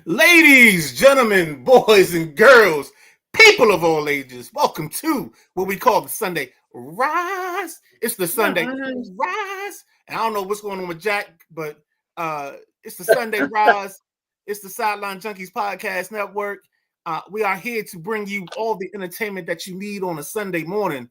Ladies, gentlemen, boys, and girls, people of all ages, welcome to what we call the Sunday Rise. It's the Sunday Rise. And I don't know what's going on with Jack, but it's the Sunday Rise. It's the Sideline Junkies Podcast Network. We are here to bring you all the entertainment that you need on a Sunday morning.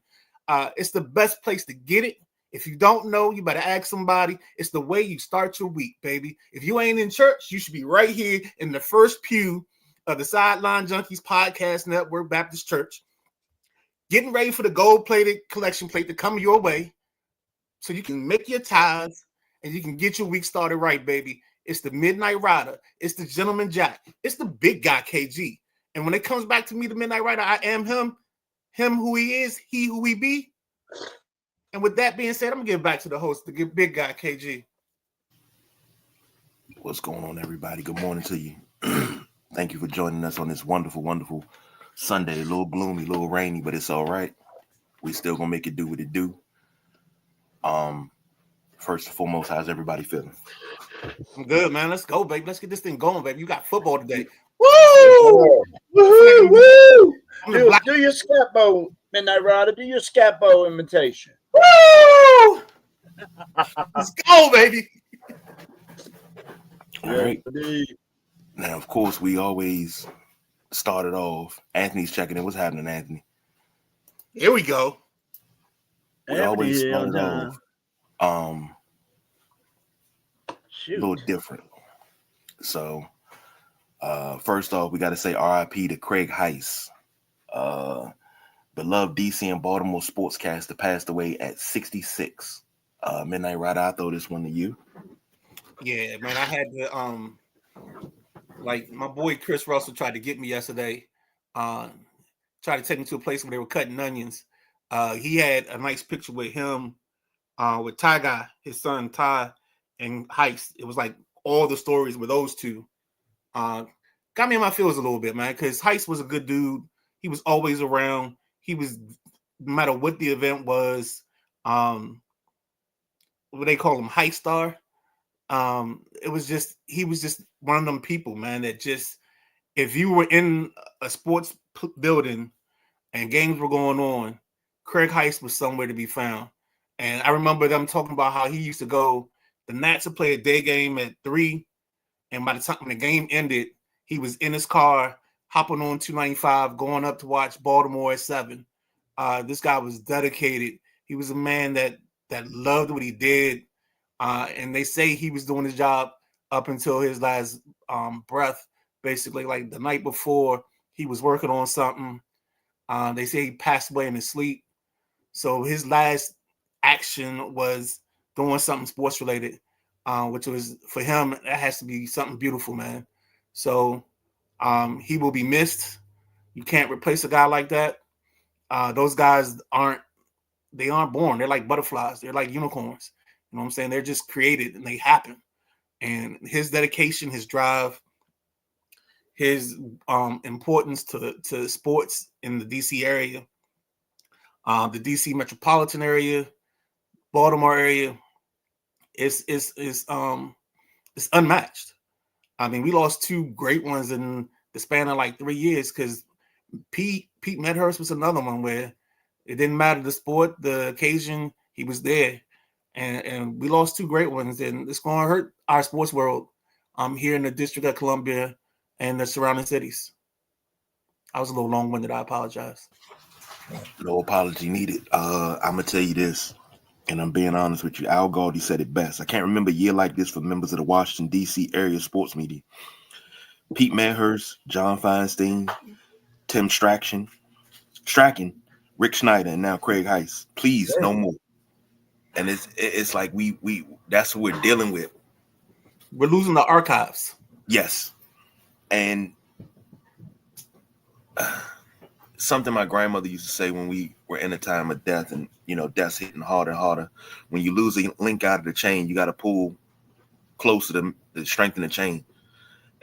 It's the best place to get it. If you don't know, you better ask somebody. It's the way you start your week, baby. If you ain't in church, you should be right here in the first pew of the Sideline Junkies Podcast Network Baptist Church, getting ready for the gold-plated collection plate to come your way so you can make your tithes and you can get your week started right, baby. It's the Midnight Rider. It's the Gentleman Jack. It's the big guy, KG. And when it comes back to me, the Midnight Rider, I am him who he is, he who he be. And with that being said, I'm going to give back to the host, the big guy, KG. What's going on, everybody? Good morning to you. Thank you for joining us on this wonderful, wonderful Sunday. A little gloomy, a little rainy, but it's all right. We still going to make it do what it do. First and foremost, how's everybody feeling? I'm good, man. Let's go, baby. Let's get this thing going, baby. You got football today. Woo! Woo! Woo! Do your scapo, Midnight Rider. Do your scapo imitation. Woo! Let's go, baby. All right. Now, of course, we always started off. Anthony's checking in. What's happening, Anthony? Here we go. We always started off a little different. So, first off, we got to say RIP to Craig Heist. Beloved DC and Baltimore sportscaster passed away at 66. Midnight Rider, I throw this one to you. Yeah, man, I had to like my boy Chris Russell tried to get me yesterday. Tried to take me to a place where they were cutting onions. He had a nice picture with him, with Ty Guy, his son Ty, and Heist. It was like all the stories with those two. Got me in my feels a little bit, man, because Heist was a good dude. He was always around. He was, no matter what the event was, what they call him, Heist Star. It was just, he was just one of them people, man, that just, if you were in a sports building and games were going on, Craig Heist was somewhere to be found. And I remember them talking about how he used to go, the Nats would play a day game at 3, and by the time the game ended, he was in his car, hopping on 295, going up to watch Baltimore at 7. This guy was dedicated. He was a man that loved what he did. And they say he was doing his job up until his last breath, basically. Like the night before, he was working on something. They say he passed away in his sleep. So his last action was doing something sports related, which was, for him, that has to be something beautiful, man. So he will be missed. You can't replace a guy like that. Those guys aren't born. They're like butterflies. They're like unicorns. You know what I'm saying? They're just created and they happen. And his dedication, his drive, his importance to sports in the DC area, the DC metropolitan area, Baltimore area, is unmatched. I mean, we lost 2 great ones in the span of like 3 years, because Pete Medhurst was another one where it didn't matter the sport, the occasion, he was there. And we lost 2 great ones, and it's going to hurt our sports world here in the District of Columbia and the surrounding cities. I was a little long-winded. I apologize. No apology needed. I'm going to tell you this, and I'm being honest with you. Al Galdi said it best. I can't remember a year like this for members of the Washington, D.C. area sports media. Pete Medhurst, John Feinstein, Tim Strachan, Rick Schneider, and now Craig Heist. Please, no more. And it's like we that's what we're dealing with. We're losing the archives. Yes. And something my grandmother used to say when we were in a time of death, and death's hitting harder and harder. When you lose a link out of the chain, you got to pull closer to strengthen the chain.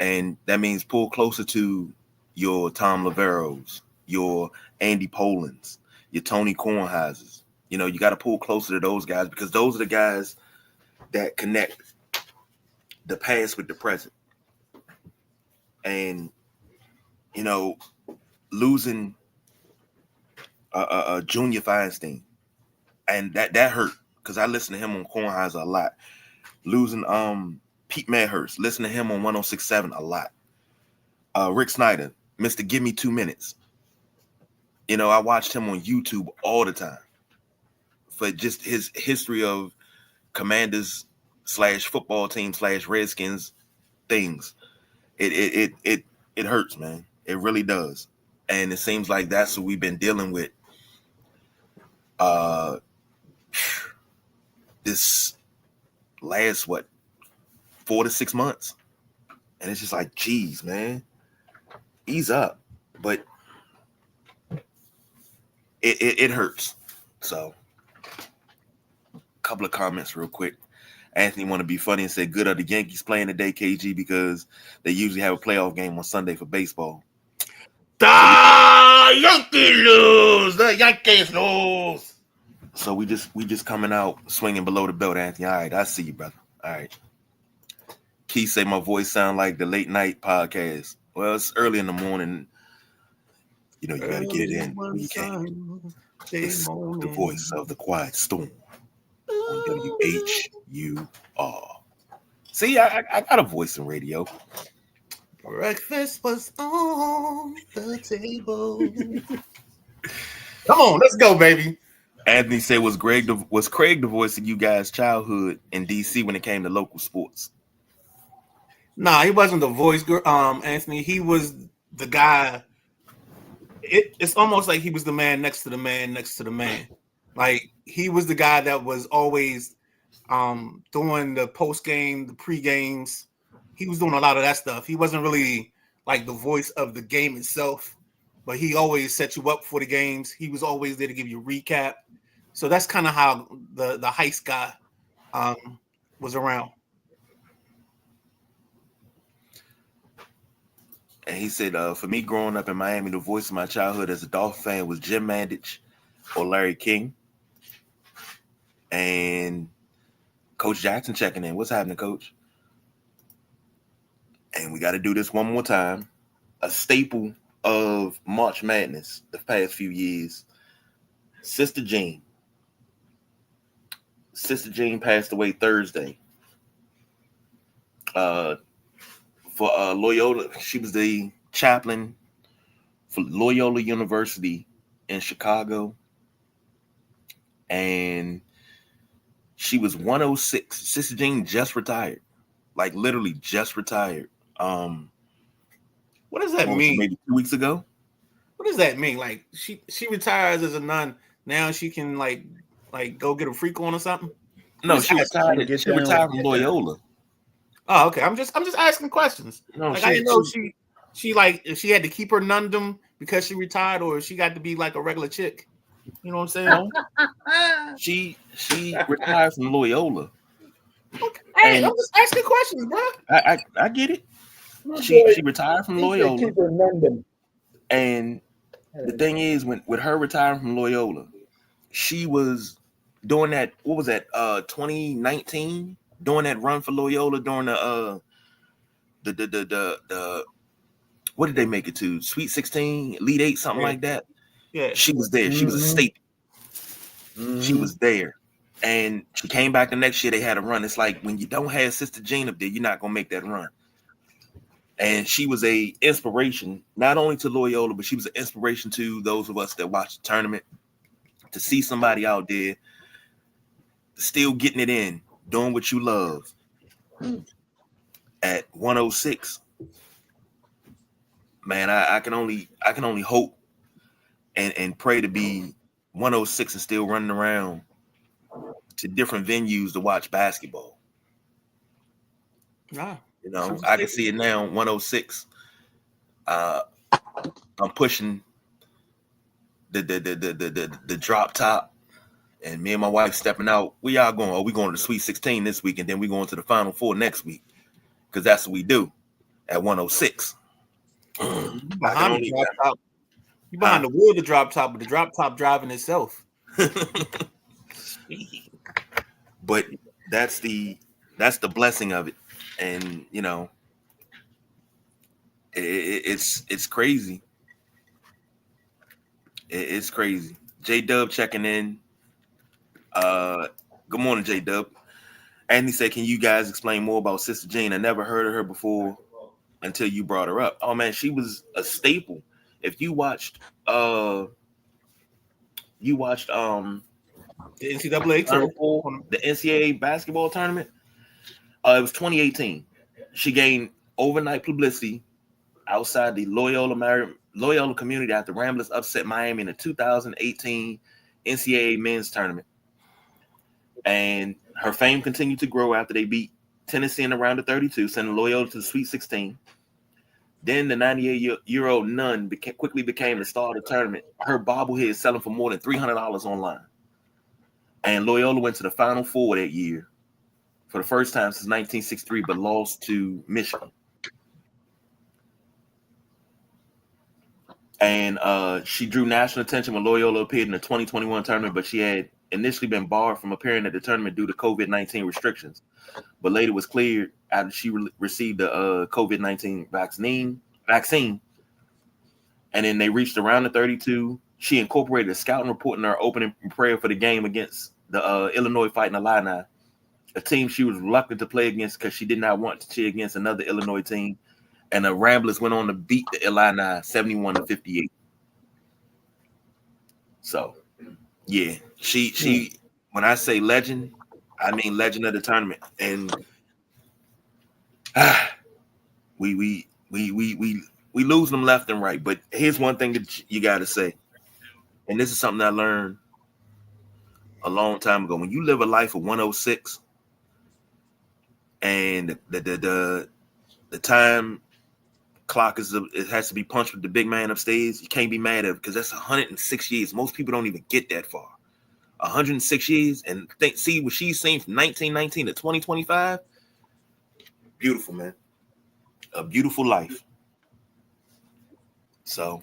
And that means pull closer to your Tom Laveros, your Andy Polans, your Tony Kornheisers. You got to pull closer to those guys, because those are the guys that connect the past with the present. and losing Junior Feinstein, and that hurt because I listen to him on Kornheiser a lot. Losing Pete Medhurst, listen to him on 106.7 a lot. Rick Snyder, Mr. Give Me 2 Minutes. I watched him on YouTube all the time for just his history of Commanders / football team / Redskins things. It hurts, man. It really does. And it seems like that's what we've been dealing with this last 4 to 6 months. And it's just like, geez, man, ease up. But it hurts. So a couple of comments real quick. Anthony want to be funny and say, good are the Yankees playing today, KG, because they usually have a playoff game on Sunday for baseball. The Yankees lose. The Yankees lose. So we just coming out swinging below the belt, Anthony. All right, I see you, brother. All right. Keith say my voice sound like the late night podcast. Well, it's early in the morning. You got to get it in when you can. It's the voice of the quiet storm on WHUR. See, I got a voice in radio. Breakfast was on the table. Come on, let's go, baby. Anthony said, was Craig the voice of you guys' childhood in DC when it came to local sports? Nah, he wasn't the voice, Anthony. He was the guy. It's almost like he was the man next to the man next to the man. Like he was the guy that was always doing the post game, the pre games. He was doing a lot of that stuff. He wasn't really like the voice of the game itself, but he always set you up for the games. He was always there to give you a recap. So that's kind of how the heist guy was around. And he said, for me growing up in Miami, the voice of my childhood as a Dolphin fan was Jim Mandich or Larry King. And Coach Jackson checking in. What's happening, Coach? And we got to do this one more time. A staple of March Madness the past few years. Sister Jean. Sister Jean passed away Thursday. For Loyola, she was the chaplain for Loyola University in Chicago. And she was 106. Sister Jean just retired. Like literally just retired. What does that mean? Maybe 2 weeks ago. What does that mean? Like she retires as a nun. Now she can like go get a freak on or something? No, she retired from Loyola. Oh, okay. I'm just asking questions. No, I didn't know she had to keep her nundom because she retired, or she got to be like a regular chick. You know what I'm saying? She retired from Loyola. Okay. Hey, I'm just asking questions, bro. I get it. She retired from Loyola. And the thing is, with her retiring from Loyola, she was doing that. What was that? 2019, doing that run for Loyola during the what did they make it to? Sweet 16, Elite 8, something like that. Yeah, she was there. She was a staple. She was there, and she came back the next year. They had a run. It's like when you don't have Sister Jean up there, you're not gonna make that run. And she was a inspiration, not only to Loyola, but she was an inspiration to those of us that watched the tournament. To see somebody out there still getting it in, doing what you love at 106. Man, I can only hope and pray to be 106 and still running around to different venues to watch basketball. Nah. You know, I can see it now, 106. I'm pushing the drop top, and me and my wife stepping out. We are going. Oh, we going to the Sweet 16 this week, and then we going to the Final Four next week, because that's what we do at 106. Behind the drop top. You behind the wheel of the drop top, but the drop top driving itself. But that's the blessing of it. And, you know, It's crazy. It's crazy. J Dub checking in. Good morning, J Dub. Anthony said, "Can you guys explain more about Sister Jean? I never heard of her before until you brought her up." Oh man, she was a staple. If you watched, you watched The NCAA Final tournament. Four, the NCAA basketball tournament. It was 2018. She gained overnight publicity outside the Loyola community after Ramblers upset Miami in the 2018 NCAA men's tournament. And her fame continued to grow after they beat Tennessee in the round of 32, sending Loyola to the Sweet 16. Then the 98-year-old nun quickly became the star of the tournament. Her bobblehead selling for more than $300 online. And Loyola went to the Final Four that year for the first time since 1963, but lost to Michigan. And she drew national attention when Loyola appeared in the 2021 tournament, but she had initially been barred from appearing at the tournament due to COVID-19 restrictions, but later was cleared after she received the COVID-19 vaccine. And then they reached around the 32. She incorporated a scouting report in her opening prayer for the game against the Illinois Fighting Illini, a team she was reluctant to play against because she did not want to cheer against another Illinois team. And the Ramblers went on to beat the Illini 71-58. So, yeah, she. When I say legend, I mean legend of the tournament. And we lose them left and right. But here's one thing that you got to say, and this is something I learned a long time ago. When you live a life of 106, and the time clock it has to be punched with the big man upstairs. You can't be mad at it because that's 106 years. Most people don't even get that far. 106 years, and see what she's seen from 1919 to 2025. Beautiful, man. A beautiful life. So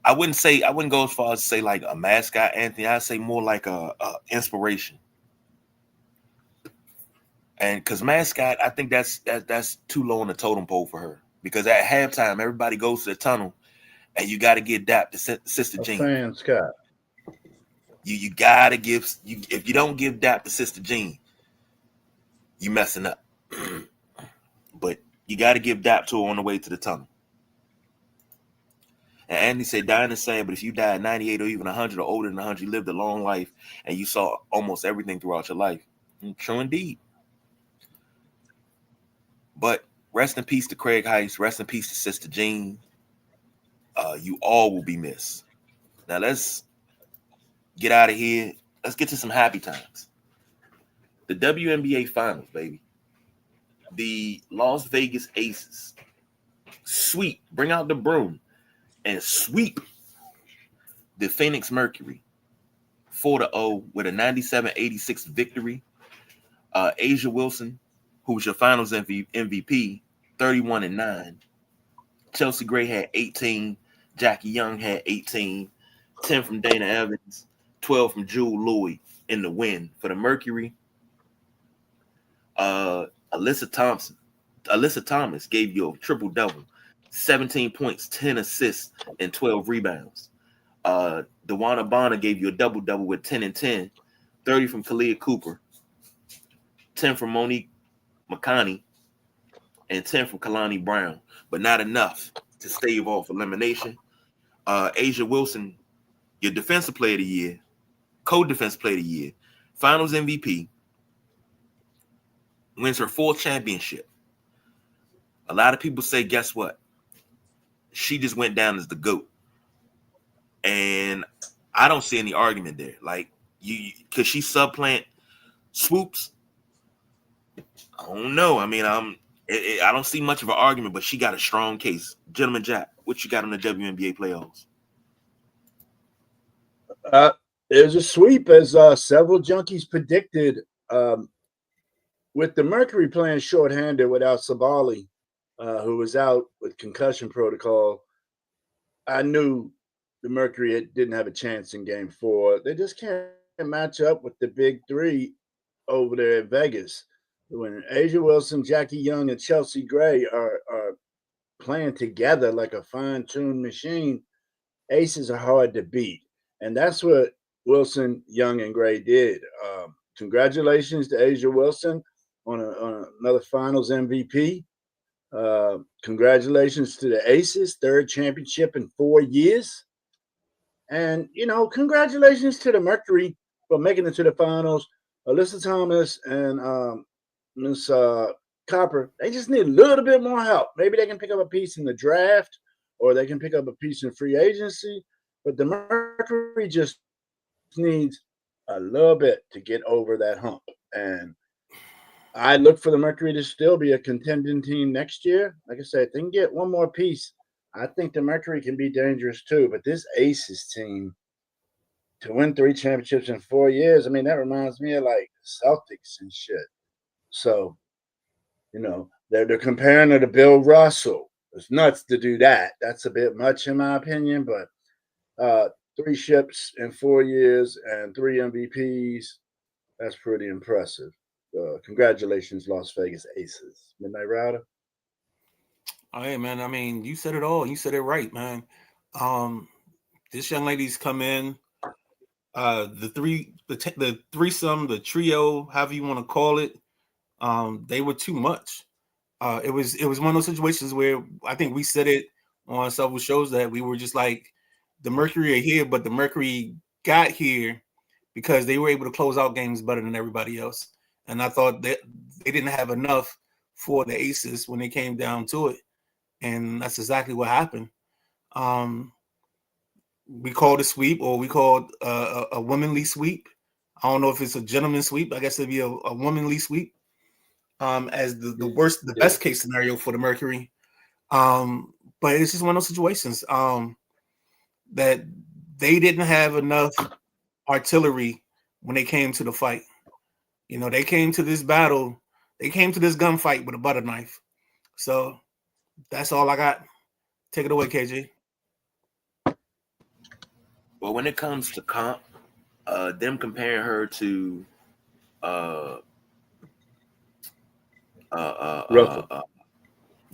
I wouldn't go as far as to say like a mascot, Anthony. I'd say more like a inspiration. And because mascot, I think that's too low on the totem pole for her. Because at halftime, everybody goes to the tunnel, and you got to get dapped to Sister Jean. Fan Scott. You gotta give if you don't give dap to Sister Jean, you messing up. But you gotta give dap to her on the way to the tunnel. And Andy said, dying is sad, but if you die at 98 or even 100 or older than 100, you lived a long life and you saw almost everything throughout your life. True indeed. But rest in peace to Craig Heist. Rest in peace to Sister Jean. You all will be missed. Now let's get out of here. Let's get to some happy times. The WNBA Finals, baby. The Las Vegas Aces bring out the broom and sweep the Phoenix Mercury 4-0 with a 97-86 victory. Asia Wilson, who was your Finals MVP, 31-9. Chelsea Gray had 18. Jackie Young had 18. 10 from Dana Evans. 12 from Jewel Louis in the win for the Mercury. Alyssa Thomas gave you a triple-double. 17 points, 10 assists, and 12 rebounds. DeWanna Bonner gave you a double-double with 10 and 10. 30 from Kalia Cooper. 10 from Monique McConney. And 10 from Kalani Brown. But not enough to stave off elimination. Asia Wilson, your Defensive Player of the Year, Co-Defensive Player of the Year, Finals MVP, wins her 4th championship. A lot of people say, guess what? She just went down as the GOAT. And I don't see any argument there. Like, could she supplant Swoops? I don't know. I mean, I don't see much of an argument, but she got a strong case. Gentleman Jack, what you got on the WNBA playoffs? It was a sweep, as several junkies predicted. With the Mercury playing shorthanded without Sabali, who was out with concussion protocol, I knew the Mercury didn't have a chance in Game 4. They just can't match up with the big three over there at Vegas. When Asia Wilson, Jackie Young, and Chelsea Gray are playing together like a fine-tuned machine, aces are hard to beat. And that's what Wilson, Young, and Gray did. Congratulations to Asia Wilson on another finals MVP. Congratulations to the Aces, third championship in 4 years. And, congratulations to the Mercury for making it to the finals. Alyssa Thomas and Miss Copper, they just need a little bit more help. Maybe they can pick up a piece in the draft or they can pick up a piece in free agency. But the Mercury just needs a little bit to get over that hump. And I look for the Mercury to still be a contending team next year. Like I said, if they can get one more piece, I think the Mercury can be dangerous too. But this Aces team, to win 3 championships in 4 years, I mean, that reminds me of like Celtics and shit. So, they're comparing it to Bill Russell. It's nuts to do that. That's a bit much in my opinion, but 3 ships in 4 years and 3 MVPs, that's pretty impressive. Congratulations, Las Vegas Aces. Midnight Router. Oh, yeah, man. I mean, you said it all. You said it right, man. This young lady's come in. The threesome, the trio, however you want to call it, they were too much. It was one of those situations where I think we said it on several shows that we were just like, the Mercury are here, but the Mercury got here because they were able to close out games better than everybody else. And I thought that they didn't have enough for the Aces when they came down to it. And that's exactly what happened. We called a sweep, or we called a womanly sweep. I don't know if it's a gentleman's sweep. I guess it'd be a womanly sweep as the best case scenario for the Mercury. But it's just one of those situations that they didn't have enough artillery when they came to the fight. They came to this battle. They came to this gunfight with a butter knife. So that's all I got. Take it away, KJ. Well, when it comes to comp, them comparing her to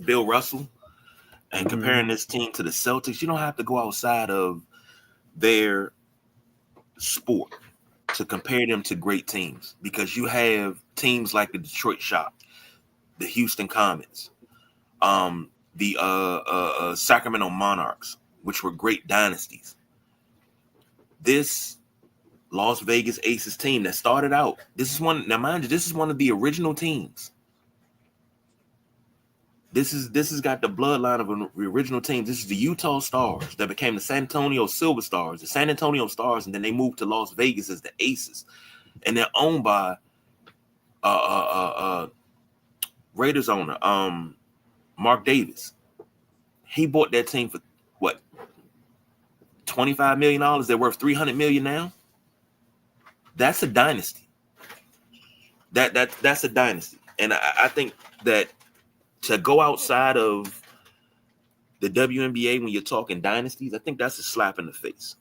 Bill Russell and comparing this team to the Celtics, you don't have to go outside of their sport to compare them to great teams, because you have teams like the Detroit Shock, the Houston Comets, the Sacramento Monarchs, which were great dynasties. This Las Vegas Aces team that started out, this is one of the original teams. This has got the bloodline of the original team. This is the Utah Stars that became the San Antonio Silver Stars, the San Antonio Stars, and then they moved to Las Vegas as the Aces, and they're owned by Raiders owner Mark Davis. He bought that team for what, $25 million? They're worth $300 million now. That's a dynasty. That's a dynasty, and I think that to go outside of the WNBA when you're talking dynasties, I think that's a slap in the face.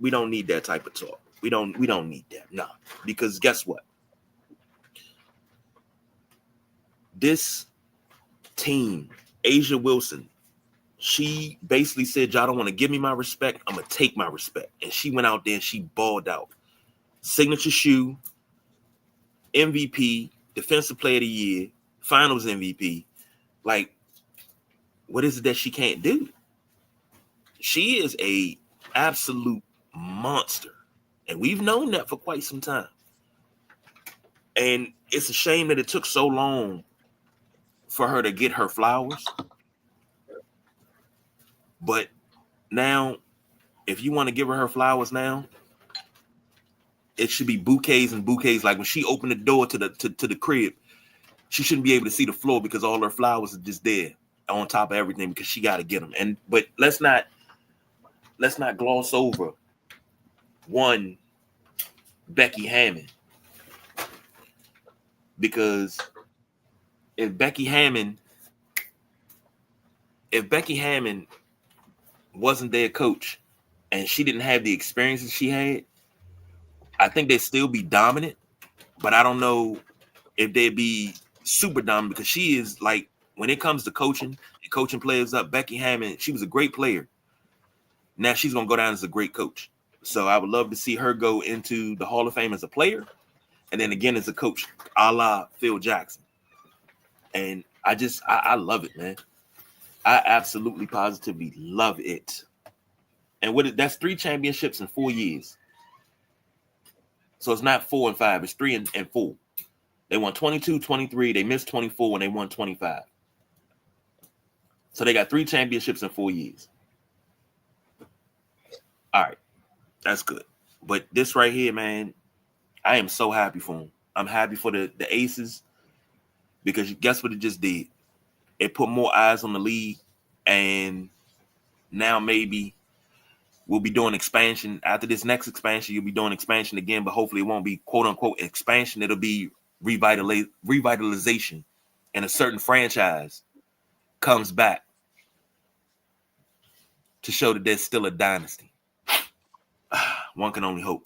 We don't need that type of talk. We don't need that. No, because guess what? This team, Asia Wilson, she basically said, y'all don't want to give me my respect, I'm going to take my respect. And she went out there and she balled out. Signature shoe, MVP, Defensive Player of the Year, Finals MVP. Like, what is it that she can't do? She is a absolute monster. And we've known that for quite some time. And it's a shame that it took so long for her to get her flowers. But now, if you want to give her flowers now, it should be bouquets and bouquets. Like when she opened the door to the crib, she shouldn't be able to see the floor because all her flowers are just there on top of everything because she got to get them. But let's not gloss over one Becky Hammon, because if Becky Hammon wasn't their coach and she didn't have the experiences she had, I think they'd still be dominant, but I don't know if they'd be super dominant because she is like when it comes to coaching and coaching players up, Becky Hammon, she was a great player. Now she's going to go down as a great coach. So I would love to see her go into the Hall of Fame as a player and then again as a coach, a la Phil Jackson. And I love it, man. I absolutely positively love it. And that's 3 championships in 4 years. So it's not 4 and 5, it's 3 and 4. They won 22, 23, they missed 24 when they won 25. So they got 3 championships in 4 years. All right. That's good. But this right here, man, I am so happy for them. I'm happy for the Aces because guess what it just did? It put more eyes on the league, and now maybe we'll be doing expansion. After this next expansion, you'll be doing expansion again, but hopefully it won't be quote-unquote expansion. It'll be revitalization, and a certain franchise comes back to show that there's still a dynasty. One can only hope.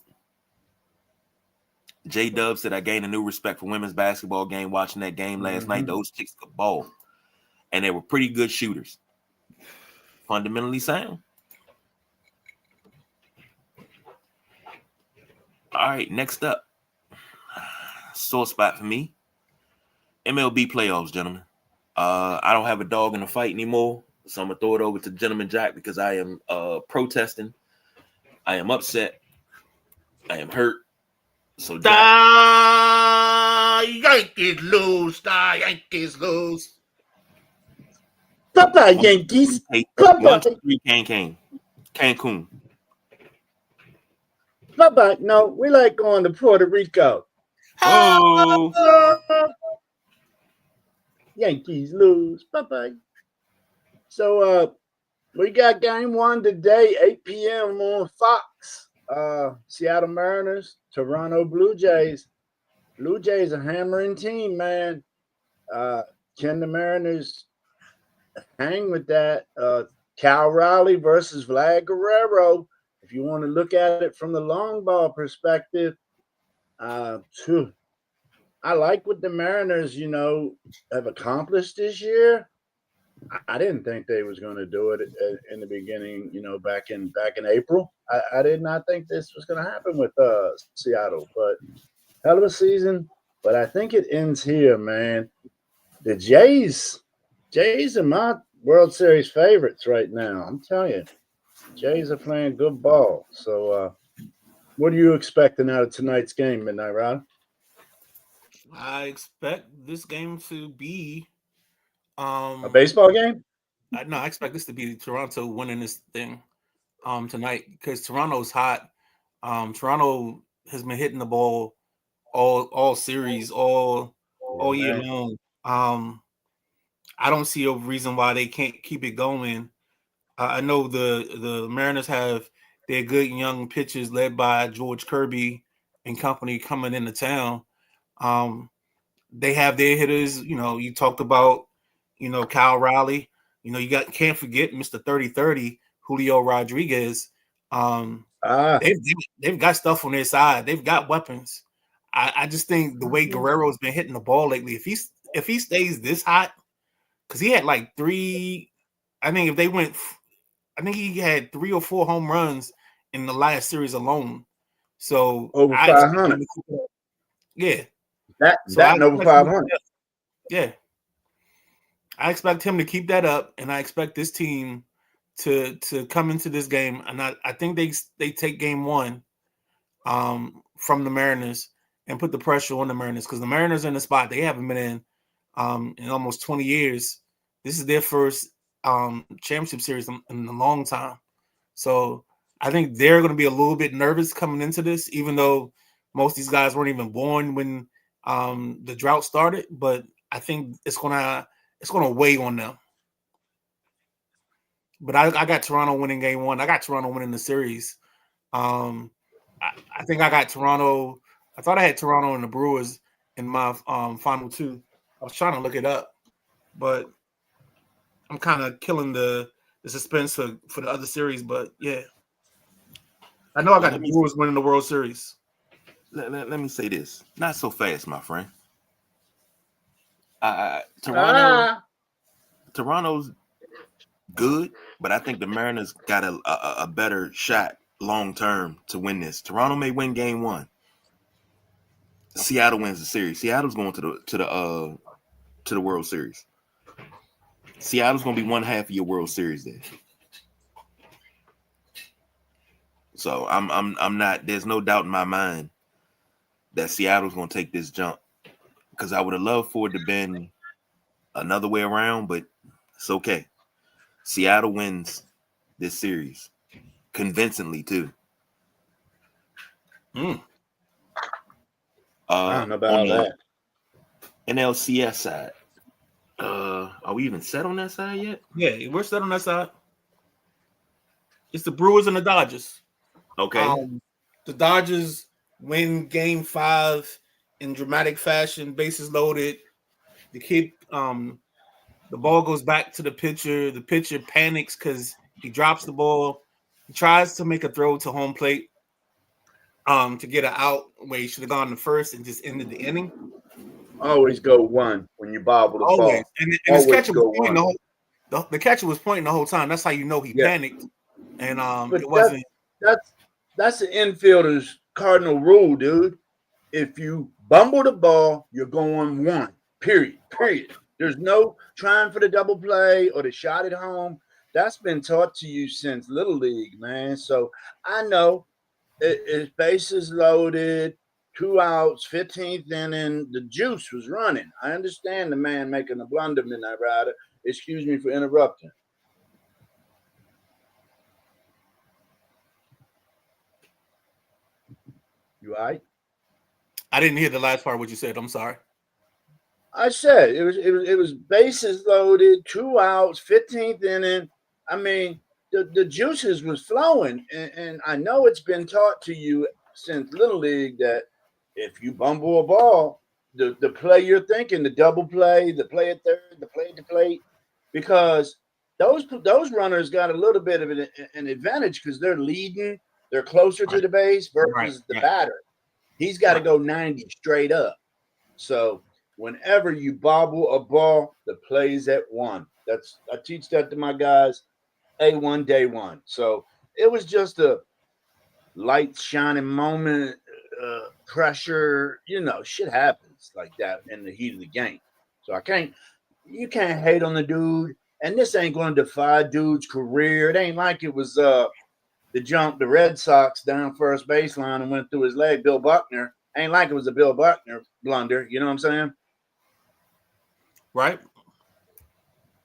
J-Dub said, I gained a new respect for women's basketball game watching that game last night. Those chicks could ball. And they were pretty good shooters. Fundamentally sound. All right, next up. Sore spot for me. MLB playoffs, gentlemen. I don't have a dog in the fight anymore, so I'm going to throw it over to Gentleman Jack because I am protesting. I am upset. I am hurt. So Yankees lose. Yankees lose. Papa Yankees. 1-2-3 Cancun. Papa, no, we like going to Puerto Rico. Oh. Yankees lose. Bye-bye. So we got game 1 today, 8 p.m. on Fox. Seattle Mariners, Toronto Blue Jays. Blue Jays a hammering team, man. Can the Mariners hang with that? Cal Raleigh versus Vlad Guerrero. If you want to look at it from the long ball perspective, I like what the Mariners, have accomplished this year. I didn't think they was going to do it in the beginning, back in April. I did not think this was going to happen with Seattle, but hell of a season. But I think it ends here, man. The Jays are my World Series favorites right now. I'm telling you, Jays are playing good ball. So what are you expecting out of tonight's game, Midnight Rod? I expect this game to be a baseball game. I expect this to be Toronto winning this thing tonight because Toronto's hot. Toronto has been hitting the ball all series, all year long. I don't see a reason why they can't keep it going. I know the Mariners have their good young pitchers led by George Kirby and company coming into town. They have their hitters. You talked about, Kyle Raleigh. Can't forget Mr. 30-30, Julio Rodriguez. They've got stuff on their side. They've got weapons. I just think the way Guerrero's been hitting the ball lately, if he stays this hot, because he had like 3. I think he had 3 or 4 home runs in the last series alone. So over 500. Yeah. That over 500. Yeah. I expect him to keep that up, and I expect this team to come into this game. And I think they take game 1 from the Mariners and put the pressure on the Mariners because the Mariners are in the spot they haven't been in almost 20 years. This is their first championship series in a long time. So I think they're going to be a little bit nervous coming into this, even though most of these guys weren't even born when the drought started. But I think it's gonna weigh on them. But I got Toronto winning game 1. I got Toronto winning the series. I think I got Toronto. I thought I had Toronto and the Brewers in my final 2. I was trying to look it up, but I'm kind of killing the suspense for the other series. But yeah, I know I got the Brewers winning the World Series. Let me say this. Not so fast, my friend. Toronto Toronto's good, but I think the Mariners got a better shot long term to win this. Toronto may win game 1. Seattle wins the series. Seattle's going to the World Series. Seattle's going to be one half of your World Series there. So I'm not. There's no doubt in my mind that Seattle's going to take this jump, because I would have loved for it to been another way around, but it's okay. Seattle wins this series convincingly too. I don't know about on the that. NLCS side, are we even set on that side yet? Yeah, we're set on that side. It's the Brewers and the Dodgers. Okay. The Dodgers win game 5 in dramatic fashion, bases loaded. The ball goes back to the pitcher. The pitcher panics because he drops the ball. He tries to make a throw to home plate to get an out where he should have gone to first and just ended the inning. Always go 1 when you bobble the Always. ball. And the Always catcher was go pointing one. the catcher was pointing the whole time. That's how you know he panicked. And But it wasn't. That's the infielder's cardinal rule, dude. If you bumble the ball, you're going 1. Period. There's no trying for the double play or the shot at home. That's been taught to you since Little League, man. So I know it's bases loaded, 2 outs, 15th inning. The juice was running. I understand the man making a blunder, Midnight Rider. Excuse me for interrupting. You all right? I didn't hear the last part of what you said. I'm sorry. I said it was bases loaded, 2 outs, 15th inning. I mean, the juices was flowing, and I know it's been taught to you since Little League that if you bumble a ball, the play you're thinking, the double play, the play at third, the play at the plate, because those runners got a little bit of an advantage because they're leading, they're closer to the base versus the batter. He's got to go 90 straight up. So whenever you bobble a ball, the play's at 1. I teach that to my guys, A1 day 1. So it was just a light shining moment, pressure, shit happens like that in the heat of the game. So you can't hate on the dude. And this ain't going to defy dude's career. It ain't like it was the Red Sox down first baseline and went through his leg, Bill Buckner. Ain't like it was a Bill Buckner blunder. You know what I'm saying? Right.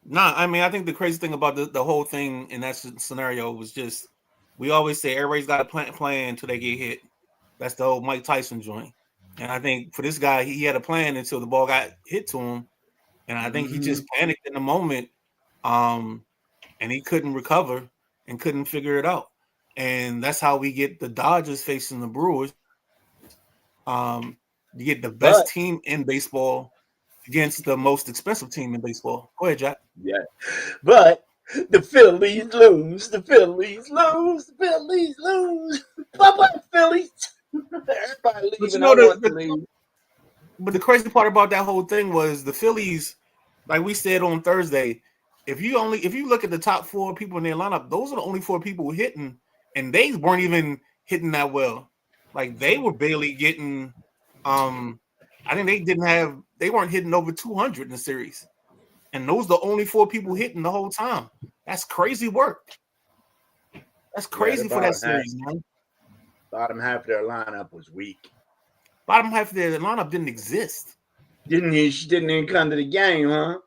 No, I mean, I think the crazy thing about the whole thing in that scenario was just, we always say everybody's got a plan until they get hit. That's the old Mike Tyson joint. And I think for this guy, he had a plan until the ball got hit to him. And I think he just panicked in the moment, and he couldn't recover and couldn't figure it out. And that's how we get the Dodgers facing the Brewers. You get the best team in baseball against the most expensive team in baseball. Go ahead, Jack. Yeah. But the Phillies lose. The Phillies lose. The Phillies lose. Bye-bye, Phillies. Everybody leaving. But the crazy part about that whole thing was the Phillies, like we said on Thursday, if you look at the top 4 people in their lineup, those are the only 4 people hitting, and they weren't even hitting that well. Like they were barely getting. I think they weren't hitting over 200 in the series, and those are the only 4 people hitting the whole time. That's crazy work. That's crazy for that series, man. Bottom half of their lineup was weak. Bottom half of their lineup didn't exist. She didn't even come to the game, huh?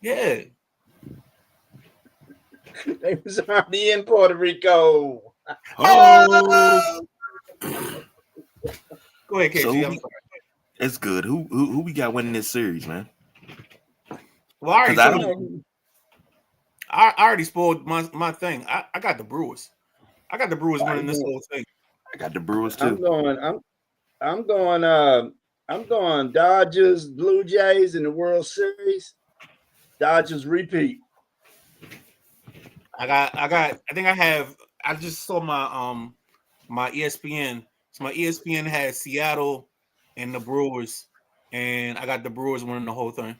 Yeah. They was already in Puerto Rico. Oh. Go ahead, KG. It's good. Who we got winning this series, man? Well, I already spoiled my thing. I got the Brewers. I got the Brewers winning this whole thing. I got the Brewers too. I'm going Dodgers, Blue Jays in the World Series. Dodgers repeat. I just saw my ESPN. So my ESPN has Seattle and the Brewers, and I got the Brewers winning the whole thing.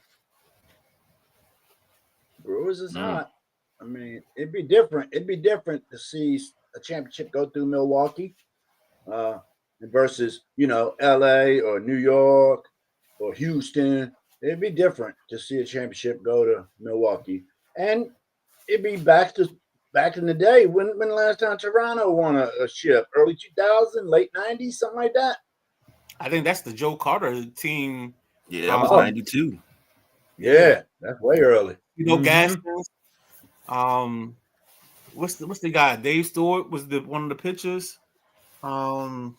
Brewers was as hot. I mean, it'd be different. It'd be different to see a championship go through Milwaukee versus, LA or New York or Houston. It'd be different to see a championship go to Milwaukee. And it'd be back in the day. When the last time Toronto won a ship? Early 2000, late 90s, something like that? I think that's the Joe Carter team. Yeah, that was 92. Yeah, that's way early. Gaskins. What's the guy? Dave Stewart was one of the pitchers. Yeah.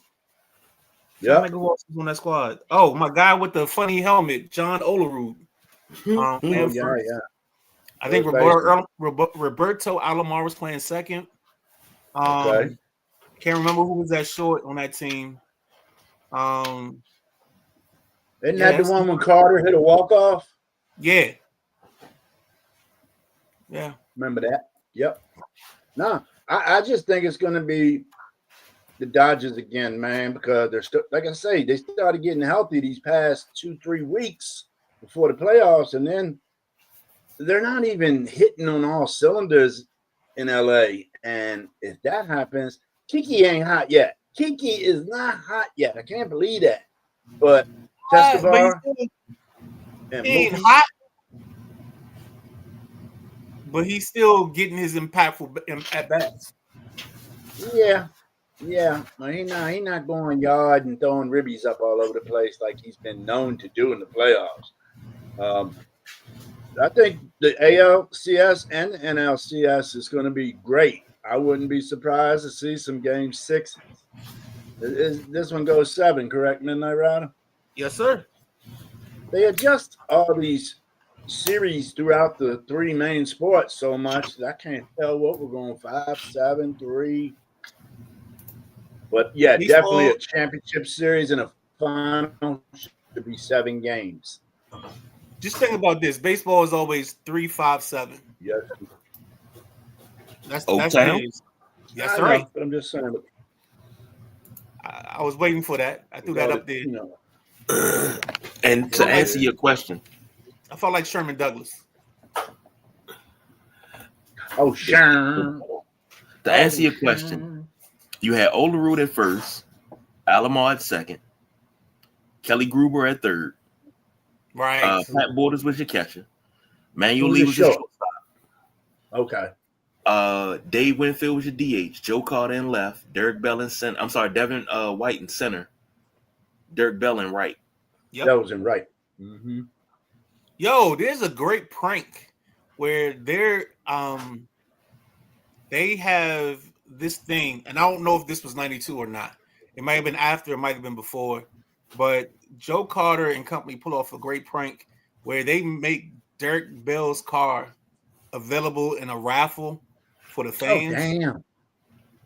Who else was on that squad? Oh, my guy with the funny helmet, John Olerud. Yeah. I think Roberto Alomar was playing second. Okay. Can't remember who was that short on that team. Isn't that the one when Carter hit a walk-off? Yeah. Remember that? Yep. No, I just think it's going to be the Dodgers again, man, because they're still, like I say, they started getting healthy these past 2-3 weeks before the playoffs, and then they're not even hitting on all cylinders in LA. And if that happens, Kiki ain't hot yet. Kiki is not hot yet. I can't believe that. But Teskovar he ain't hot, but he's still getting his impactful at bats. Yeah. Well, he not going yard and throwing ribbies up all over the place like he's been known to do in the playoffs. I think the ALCS and the NLCS is going to be great. I wouldn't be surprised to see some game 6s. This one goes 7, correct, Midnight Rider? Yes, sir. They adjust all these series throughout the 3 main sports so much that I can't tell what we're going 5, 7, 3. But yeah, definitely a championship series and a final should be 7 games. Just think about this. Baseball is always 3, 5, 7. Yes. That's Oaktown? Yes, right. But I'm just saying. I was waiting for that. I threw that up there. And to answer your question, I felt like Sherman Douglas. Oh, sure. To answer your question, you had Olerud at first, Alomar at second, Kelly Gruber at third, right? Pat Borders was your catcher, Manuel Lee was your shortstop. Okay. Dave Winfield was your DH, Joe Carter in left, Derek Bell in center. I'm sorry, Devin White in center, Derek Bell in right. Yep. That was in right. Mm-hmm. Yo, there's a great prank where they have this thing, and I don't know if this was 92 or not. It might have been after, it might have been before, but Joe Carter and company pull off a great prank where they make Derek Bell's car available in a raffle for the fans. Oh, damn.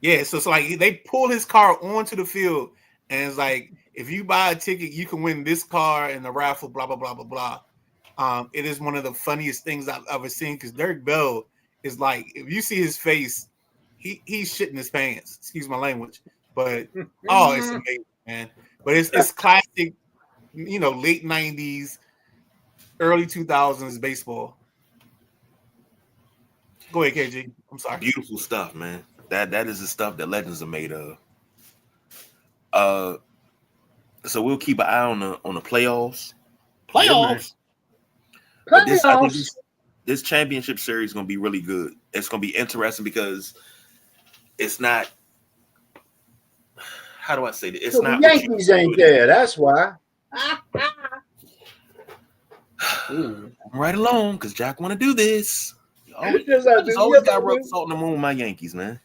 Yeah, so it's like they pull his car onto the field, and it's like, if you buy a ticket, you can win this car in the raffle, blah, blah, blah, blah, blah. It is one of the funniest things I've ever seen because Derek Bell is like, if you see his face, he's shitting his pants. Excuse my language. But, it's amazing, man. But it's classic, late 90s, early 2000s baseball. Go ahead, KG. I'm sorry. Beautiful stuff, man. That is the stuff that legends are made of. So we'll keep an eye on the playoffs. Playoffs. But I think this championship series is going to be really good. It's going to be interesting because it's not. How do I say this? It's so not. The Yankees ain't there. That's why. Right along, because Jack want to do this. I always got rub salt in the moon with my Yankees, man.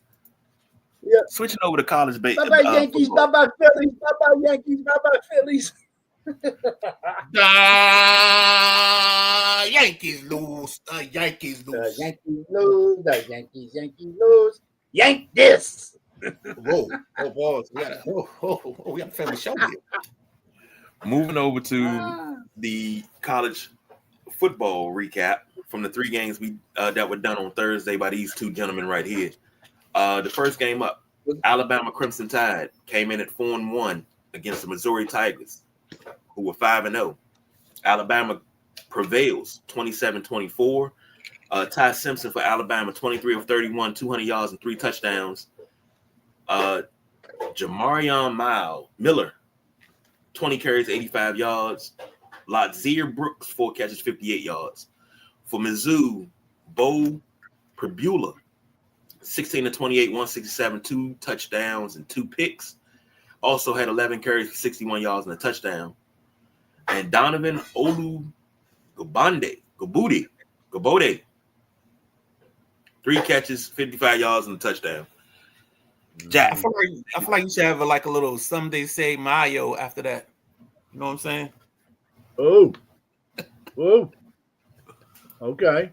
Yeah. Switching over to college baseball. Bye bye Yankees, bye bye Phillies, bye bye Yankees, bye bye Phillies. Yankees lose. Yankees lose. Yankees lose. Yankees lose. Yank this. Whoa. We got a family show here. Moving over to the college football recap from the 3 games that were done on Thursday by these 2 gentlemen right here. The first game up, Alabama Crimson Tide came in at 4-1 against the Missouri Tigers, who were 5-0. Alabama prevails 27-24. Ty Simpson for Alabama, 23 of 31, 200 yards and 3 touchdowns. Jamarion Miller, 20 carries, 85 yards. Ladzier Brooks, 4 catches, 58 yards. For Mizzou, Bo Pribula, 16 to 28, 167, 2 touchdowns and 2 picks. Also had 11 carries, 61 yards and a touchdown. And Donovan Gabode, 3 catches, 55 yards and a touchdown. I feel like you should have a little someday say Mayo after that. You know what I'm saying? Oh. Okay.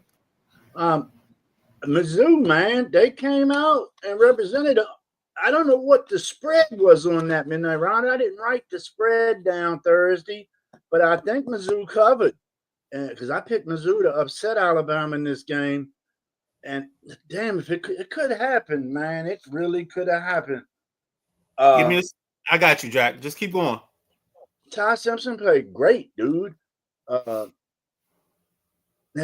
Mizzou, man, they came out and represented. I don't know what the spread was on that midnight round. I didn't write the spread down Thursday, but I think Mizzou covered because I picked Mizzou to upset Alabama in this game. And damn, if it could happen, man, it really could have happened. I got you, Jack. Just keep going. Ty Simpson played great, dude. Had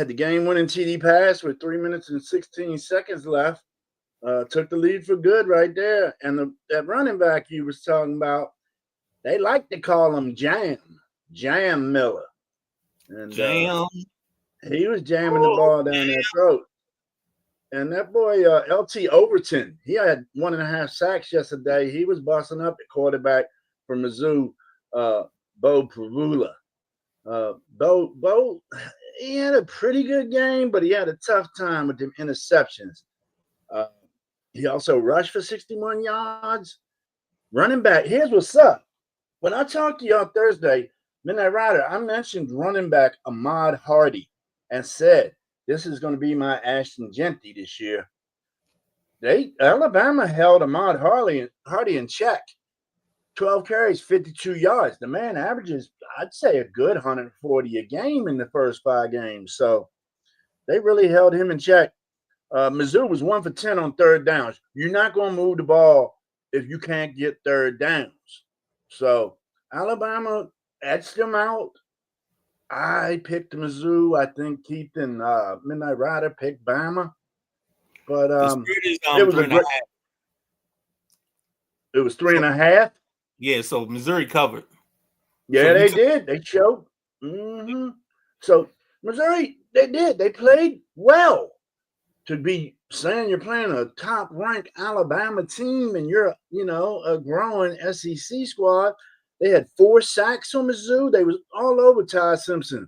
the game-winning TD pass with 3 minutes and 16 seconds left. Took the lead for good right there. And that running back you was talking about, they like to call him Jam Miller. And Jam. He was jamming the ball down their throat. And that boy, LT Overton, he had 1.5 sacks yesterday. He was busting up at quarterback for Mizzou, Bo Pribula. Bo, he had a pretty good game, but he had a tough time with them interceptions. He also rushed for 61 yards. Running back, here's what's up. When I talked to y'all Thursday, Midnight Rider, I mentioned running back Ahmad Hardy and said, this is going to be my Ashton Genty this year. Alabama held Ahmad Hardy in check. 12 carries, 52 yards. The man averages, I'd say, a good 140 a game in the first 5 games. So they really held him in check. Mizzou was 1 for 10 on third downs. You're not going to move the ball if you can't get third downs. So Alabama etched them out. I picked Mizzou. I think Keith and Midnight Rider picked Bama. But it was 3.5. It was 3.5. Yeah, so Missouri covered. Yeah, so they did. They showed. Mm-hmm. So Missouri, they did. They played well. To be saying you're playing a top-ranked Alabama team and you're, a growing SEC squad. They had 4 sacks on Mizzou. They was all over Ty Simpson.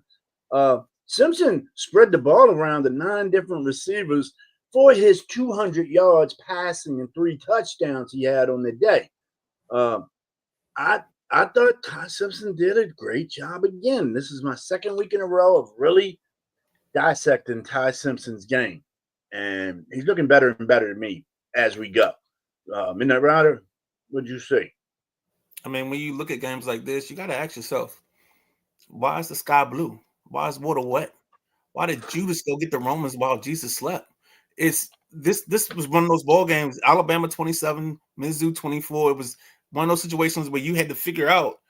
Simpson spread the ball around to 9 different receivers for his 200 yards passing and 3 touchdowns he had on the day. I thought Ty Simpson did a great job again. This is my 2nd week in a row of really dissecting Ty Simpson's game. And he's looking better and better to me as we go. Midnight Rider, what'd you say? I mean, when you look at games like this, you got to ask yourself, why is the sky blue? Why is water wet? Why did Judas go get the Romans while Jesus slept? This was one of those ball games, Alabama 27, Mizzou 24. It was one of those situations where you had to figure out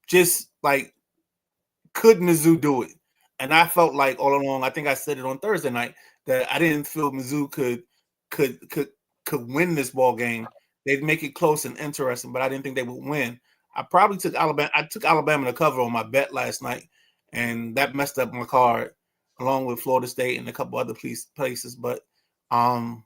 just like, could Mizzou do it? And I felt like all along, I think I said it on Thursday night, that I didn't feel Mizzou could win this ball game. They'd make it close and interesting, but I didn't think they would win. I probably took Alabama. I took Alabama to cover on my bet last night, and that messed up my card, along with Florida State and a couple other places. But Ty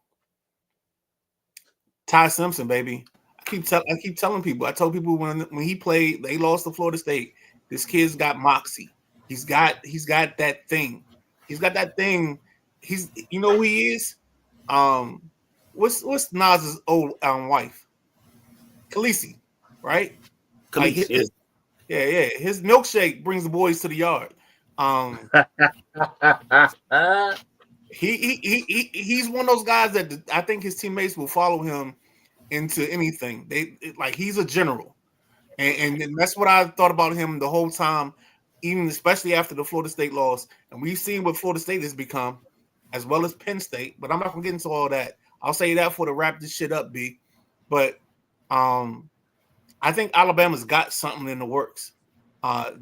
Simpson, baby, I keep telling people. I told people when he played, they lost to Florida State. This kid's got moxie. He's got that thing. He's got that thing. Who he is. What's Nas's old wife? Khaleesi, right? Khaleesi, yeah. His milkshake brings the boys to the yard. He's one of those guys that I think his teammates will follow him into anything. He's a general, and that's what I thought about him the whole time, even especially after the Florida State loss. And we've seen what Florida State has become, as well as Penn State. But I'm not gonna get into all that. I'll say that for to wrap this shit up, B. But I think Alabama's got something in the works.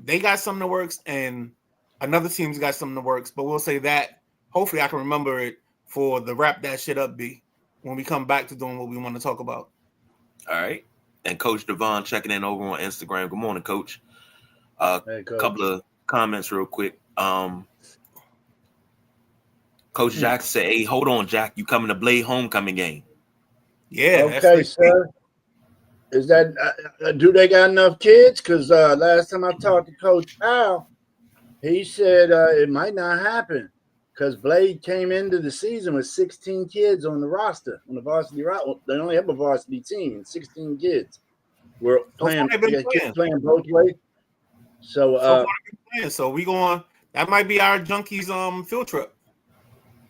They got something in the works, and another team's got something in the works. But we'll say that hopefully I can remember it for the Wrap That Shit Up B when we come back to doing what we want to talk about. All right. And Coach Devon checking in over on Instagram. Good morning, Coach. Hey, Coach. Couple of comments real quick. Coach Jack said, "Hey, hold on, Jack. You coming to Blade homecoming game?" Yeah. Okay, sir. Is that do they got enough kids? Because last time I talked to Coach Powell, he said it might not happen because Blade came into the season with 16 kids on the roster on the varsity roster. They only have a varsity team and 16 kids. We're playing, playing both ways. So we going. That might be our junkies field trip.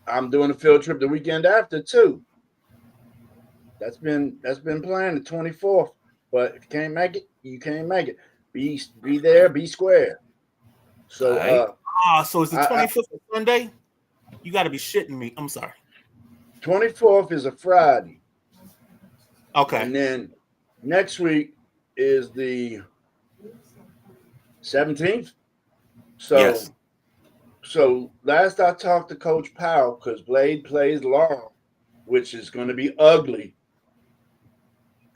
I'm doing a field trip the weekend after too. That's been planned the 24th. But if you can't make it, you can't make it. Be there, be square. So so it's the 25th of Sunday? You gotta be shitting me. I'm sorry. 24th is a Friday. Okay. And then next week is the 17th. So yes. So last I talked to Coach Powell, because Blade plays long, which is going to be ugly.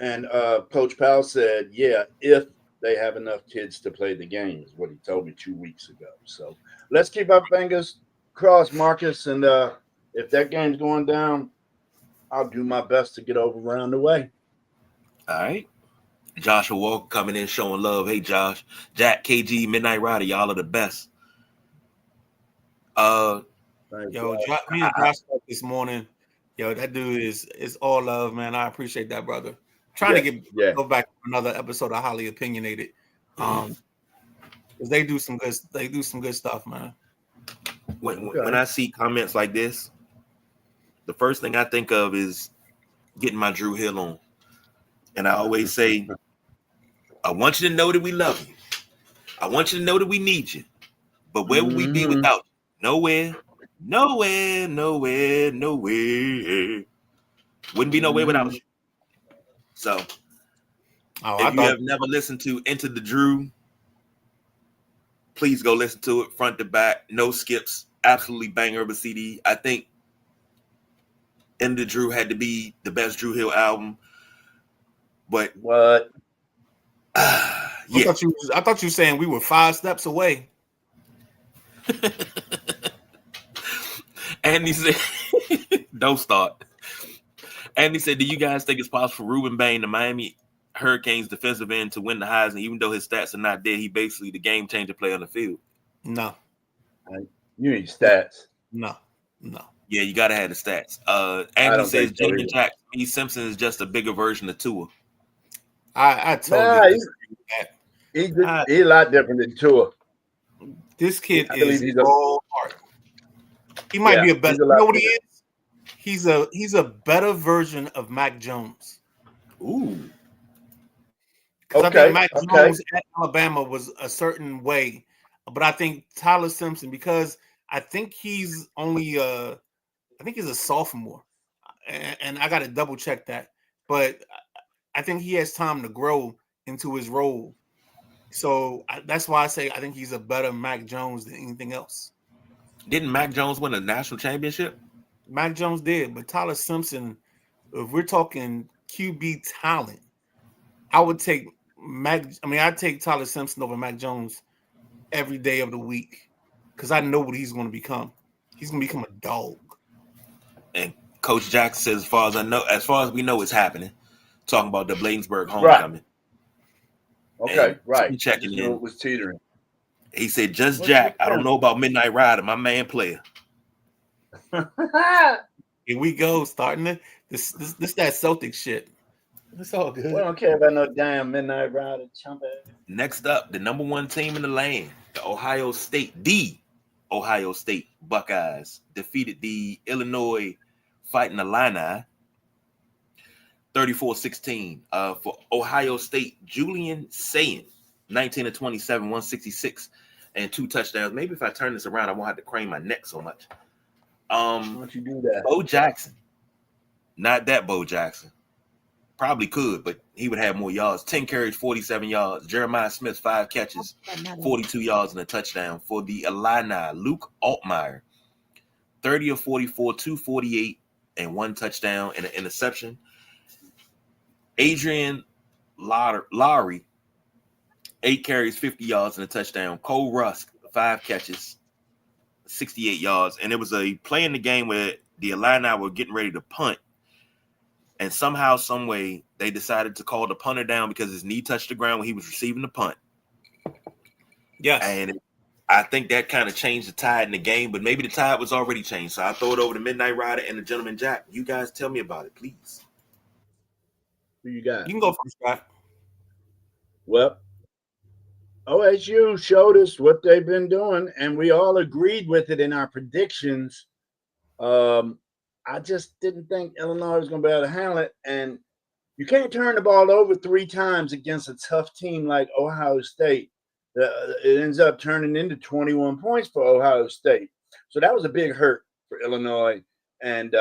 And Coach Powell said, yeah, if they have enough kids to play the game, is what he told me 2 weeks ago. So let's keep our fingers crossed, Marcus. And if that game's going down, I'll do my best to get over around the way. All right. Joshua Walker coming in showing love. Hey, Josh. Jack, KG, Midnight Rider, y'all are the best. Me and Josh this morning. Yo, that dude is all love, man. I appreciate that, brother. Trying to go back to another episode of Highly Opinionated. Because they do some good stuff, man. When I see comments like this, the first thing I think of is getting my Drew Hill on. And I always say, I want you to know that we love you. I want you to know that we need you. But where would we be without you? Nowhere. Wouldn't be nowhere without you. So, if you have never listened to Into the Drew, please go listen to it front to back, no skips, absolutely banger of a CD. I think Into the Drew had to be the best Drew Hill album. But what? Yeah. I thought you were saying we were 5 steps away. Andy said, don't start. Andy said, do you guys think it's possible for Ruben Bain, the Miami Hurricanes defensive end, to win the Heisman? Even though his stats are not there, he basically the game changer player on the field. No. You need stats. No. Yeah, you got to have the stats. Andy says, Jalen Jackson, E. Simpson is just a bigger version of Tua. I totally he's a lot different than Tua. This kid is all heart. He might be a better. You know what he is? He's a better version of Mac Jones. Ooh. Because I think Mac Jones at Alabama was a certain way, but I think Tyler Simpson, because I think he's only I think he's a sophomore, and I got to double check that, but I think he has time to grow into his role. So that's why I say I think he's a better Mac Jones than anything else. Didn't Mac Jones win a national championship? Mac Jones did, but Tyler Simpson, if we're talking QB talent, I would take I'd take Tyler Simpson over Mac Jones every day of the week because I know what he's going to become. He's going to become a dog. And Coach Jackson says, as far as we know, it's happening. Talking about the Bladensburg homecoming. Right. Okay, and right. Checking in. It was teetering. He said, just Jack. I don't know about Midnight Rider, my man player. Here we go, starting this that Celtic shit. It's all good. We don't care about no damn Midnight Rider chumping. Next up, the number 1 team in the land, the Ohio State Buckeyes defeated the Illinois Fighting Illini 34-16. For Ohio State, Julian Sayin, 19 of 27, 166, and 2 touchdowns. Maybe if I turn this around, I won't have to crane my neck so much. Why don't you do that? Bo Jackson. Not that Bo Jackson. Probably could, but he would have more yards. 10 carries, 47 yards. Jeremiah Smith, 5 catches, 42 yards and a touchdown. For the Illini, Luke Altmaier, 30 of 44, 248, and 1 touchdown and an interception. Adrian Lowry, 8 carries, 50 yards and a touchdown. Cole Rusk, 5 catches, 68 yards. And it was a play in the game where the Illini were getting ready to punt. And somehow, some way, they decided to call the punter down because his knee touched the ground when he was receiving the punt. Yes. And I think that kind of changed the tide in the game, but maybe the tide was already changed. So I throw it over to Midnight Rider and the Gentleman Jack. You guys tell me about it, please. Who you got? You can go first, Scott. Well, OSU showed us what they've been doing, and we all agreed with it in our predictions. I just didn't think Illinois was going to be able to handle it. And you can't turn the ball over 3 times against a tough team like Ohio State. It ends up turning into 21 points for Ohio State. So that was a big hurt for Illinois and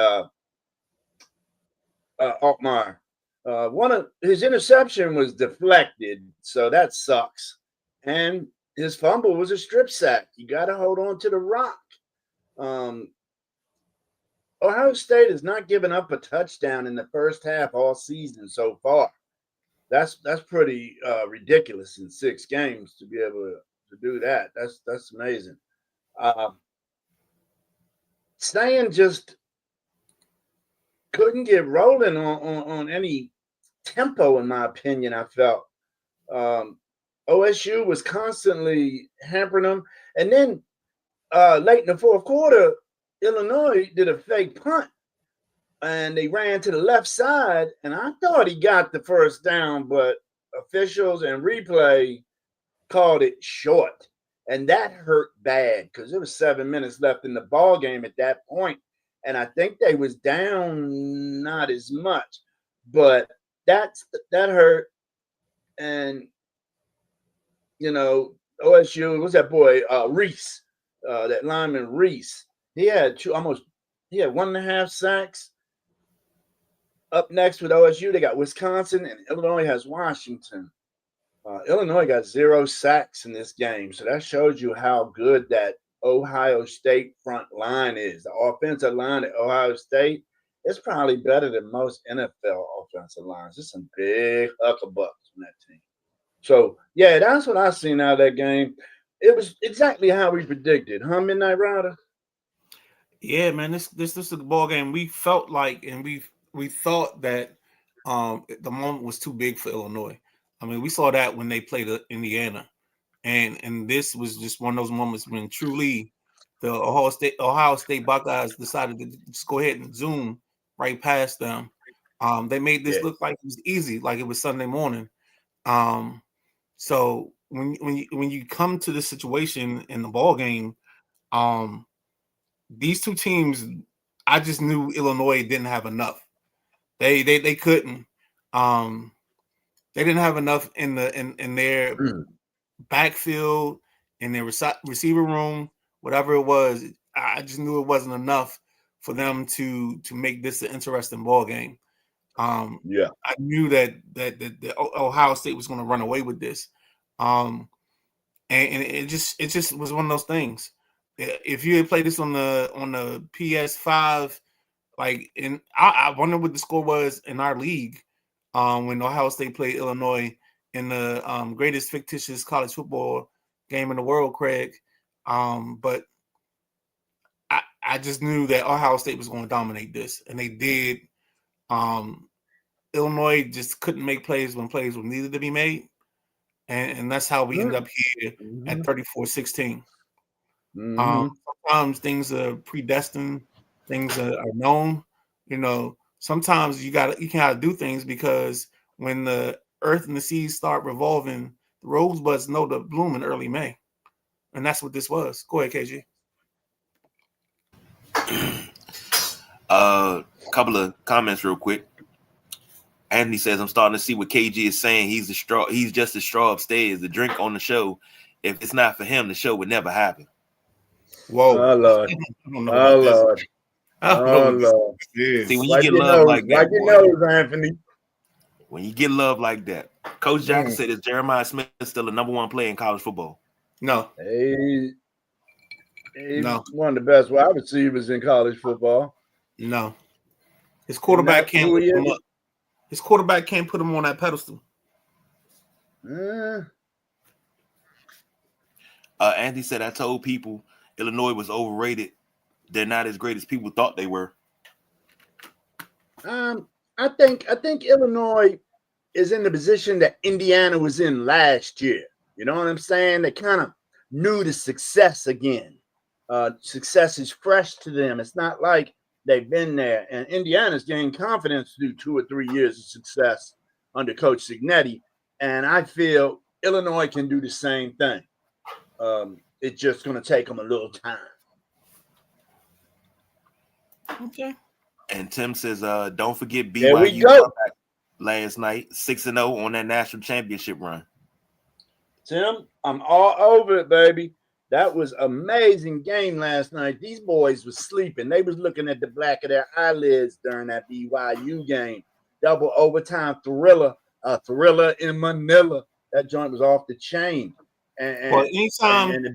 Altmaier. One of his interception was deflected, so that sucks. And his fumble was a strip sack. You got to hold on to the rock. Ohio State has not given up a touchdown in the first half all season so far. That's pretty ridiculous in 6 games to be able to do that. That's amazing. Stan just couldn't get rolling on any tempo, in my opinion. I felt OSU was constantly hampering them, and then late in the fourth quarter, Illinois did a fake punt, and they ran to the left side, and I thought he got the first down, but officials and replay called it short, and that hurt bad because there was 7 minutes left in the ball game at that point, and I think they was down not as much, but that hurt. And you know, OSU, what's that boy Reese, that lineman Reese? He had 1.5 sacks. Up next with OSU, they got Wisconsin, and Illinois has Washington. Illinois got 0 sacks in this game, so that shows you how good that Ohio State front line is. The offensive line at Ohio State is probably better than most NFL offensive lines. There's some big huckabucks on that team. So, yeah, that's what I seen out of that game. It was exactly how we predicted, huh, Midnight Rider? Yeah, man, this is a ball game. We felt like, and we thought that the moment was too big for Illinois. I mean, we saw that when they played Indiana, and this was just one of those moments when truly the Ohio State Buckeyes decided to just go ahead and zoom right past them. They made this look like it was easy, like it was Sunday morning. So when you come to this situation in the ball game, these two teams, I just knew Illinois didn't have enough. They couldn't. They didn't have enough in their backfield, in their receiver room, whatever it was. I just knew it wasn't enough for them to make this an interesting ball game. I knew that Ohio State was going to run away with this, and it just was one of those things. If you had played this on the PS5, like, and I wonder what the score was in our league when Ohio State played Illinois in the greatest fictitious college football game in the world, Craig. But I just knew that Ohio State was going to dominate this, and they did. Illinois just couldn't make plays when plays were needed to be made, and that's how we end up here at 34-16. Sometimes things are predestined, things are known. You know, sometimes you can do things because when the earth and the seas start revolving, the rosebuds know to bloom in early May, and that's what this was. Go ahead, KG. Couple of comments real quick. Anthony says, I'm starting to see what KG is saying. He's just a straw upstairs, the drink on the show. If it's not for him, the show would never happen. Whoa. Oh, Lord. Oh, Lord. Oh, Lord. See, when you get love like that, Anthony. When you get love like that. Coach Jackson said, is Jeremiah Smith still a number 1 player in college football? No. He's No. one of the best wide receivers in college football. No. His quarterback Not can't who he lift him is. up. His quarterback can't put him on that pedestal. Andy said, I told people Illinois was overrated. They're not as great as people thought they were. I think Illinois is in the position that Indiana was in last year. You know what I'm saying? They kind of new to success again. Success is fresh to them. It's not like they've been there. And Indiana's gained confidence through 2 or 3 years of success under Coach Signetti. And I feel Illinois can do the same thing. It's just going to take them a little time. Okay. And Tim says, don't forget There we BYU go. last night, 6-0 on that national championship run. Tim, I'm all over it, baby. That was amazing game last night. These boys was sleeping. They was looking at the back of their eyelids during that BYU game. Double overtime thriller in Manila. That joint was off the chain. Well, anytime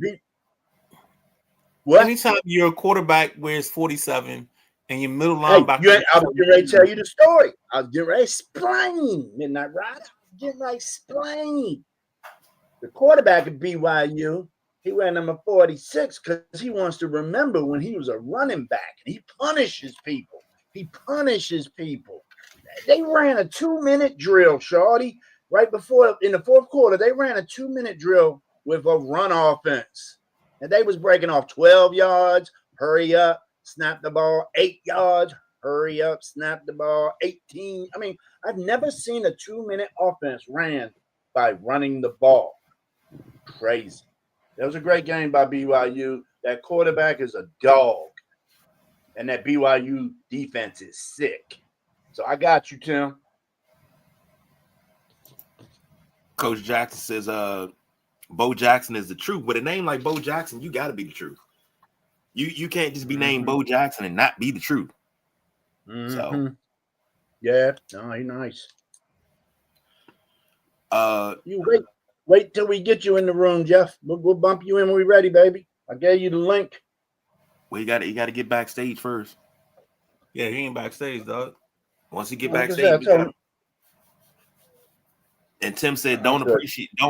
what? anytime your quarterback wears 47 and your middle Hey, linebacker, I was getting ready to tell you the story. I was getting ready to explain. Midnight Rider. I was getting ready to explain. The quarterback at BYU, he wear number 46 because he wants to remember when he was a running back and he punishes people. He punishes people. They ran a 2-minute drill, Shorty, right before in the fourth quarter. They ran a 2-minute drill with a run offense. And they was breaking off 12 yards, hurry up, snap the ball, 8 yards, hurry up, snap the ball, 18. I mean, I've never seen a 2-minute offense ran by running the ball. Crazy. That was a great game by BYU. That quarterback is a dog. And that BYU defense is sick. So I got you, Tim. Coach Jackson says, Bo Jackson is the truth. With a name like Bo Jackson, you got to be the truth. You can't just be named Bo Jackson and not be the truth. So, yeah, no, he's nice. You wait till we get you in the room, Jeff. We'll bump you in when we're ready, baby. I gave you the link. Well, you got to get backstage first. Yeah, he ain't backstage, dog. Once he get Like I backstage, said, and Tim said, "Don't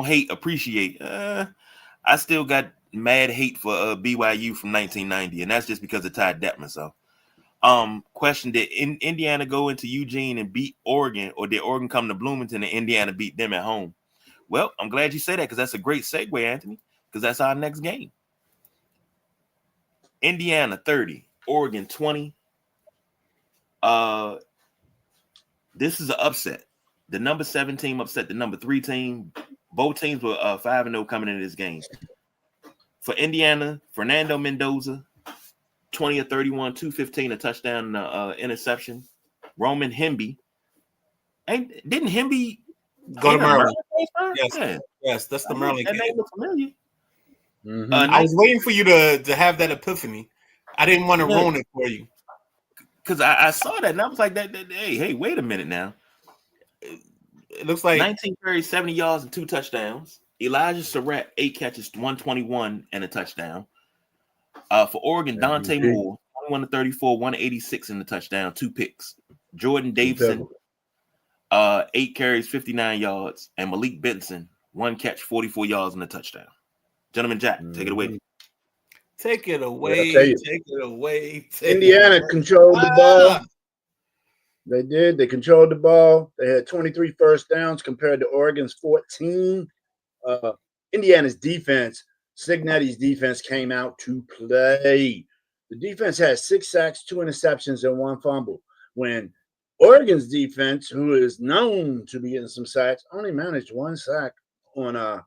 hate, appreciate." I still got mad hate for BYU from 1990, and that's just because of Ty Detmer. So, question: did Indiana go into Eugene and beat Oregon, or did Oregon come to Bloomington and Indiana beat them at home? Well, I'm glad you said that because that's a great segue, Anthony, because that's our next game. Indiana 30, Oregon 20. This is an upset. The number 7 team upset the number 3 team. Both teams were 5-0 coming into this game. For Indiana, Fernando Mendoza, 20 of 31, 215, a touchdown, interception. Roman Hemby. Didn't Hemby go to Maryland? Yes, yeah. Yes, that's the Maryland that kid. name looks familiar. I was waiting for you to have that epiphany. I didn't want to ruin it for you. Because I saw that and I was like, hey, wait a minute now. It looks like 19 carries, 70 yards, and 2 touchdowns. Elijah Surratt, 8 catches, 121, and a touchdown. For Oregon, Dante Moore, 21 to 34, 186 in the touchdown, 2 picks. Jordan Davidson, 8 carries, 59 yards, and Malik Benson, 1 catch, 44 yards, and a touchdown. Gentleman Jack, take it away. Take it away. Take it away. Indiana controlled the ball. They did. They controlled the ball. They had 23 first downs compared to Oregon's 14. Indiana's defense, Signetti's defense, came out to play. The defense had 6 sacks, 2 interceptions, and 1 fumble. When Oregon's defense, who is known to be getting some sacks, only managed 1 sack on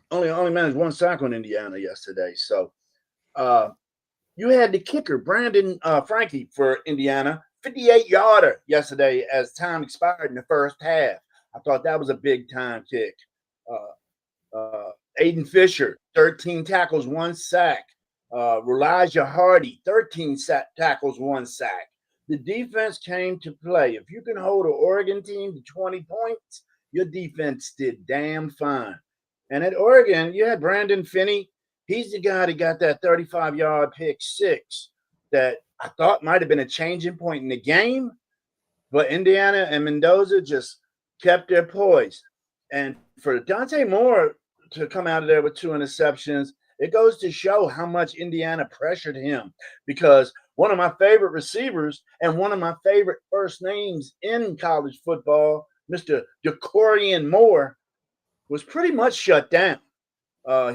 only managed 1 sack on Indiana yesterday. So you had the kicker, Brandon Frankie, for Indiana, 58-yarder yesterday as time expired in the first half. I thought that was a big-time kick. Aiden Fisher, 13 tackles, 1 sack. Elijah Hardy, 13 tackles, 1 sack. The defense came to play. If you can hold an Oregon team to 20 points, your defense did damn fine. And at Oregon, you had Brandon Finney. He's the guy that got that 35-yard pick six that I thought might have been a changing point in the game, but Indiana and Mendoza just kept their poise. And for Dante Moore to come out of there with 2 interceptions, it goes to show how much Indiana pressured him, because one of my favorite receivers and one of my favorite first names in college football, Mr. DeCorian Moore, was pretty much shut down.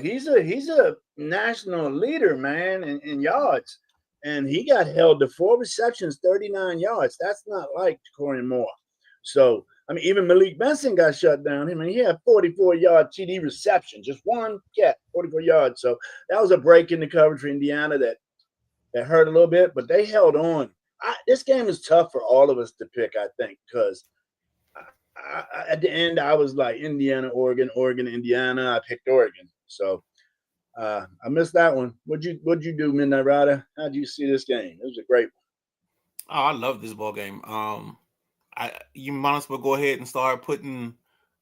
He's a national leader, man, in yards, and he got held to 4 receptions, 39 yards. That's not like DeCorian Moore. So, I mean, even Malik Benson got shut down. I mean, he had 44-yard TD reception, just one catch, 44 yards. So that was a break in the coverage for Indiana that hurt a little bit, but they held on. This game is tough for all of us to pick, I think, because at the end I was like Indiana, Oregon, Indiana. I picked Oregon, so I missed that one. What'd you do, Midnight Rider? How'd you see this game? It was a great one. Oh, I love this ball game. You might as well go ahead and start putting.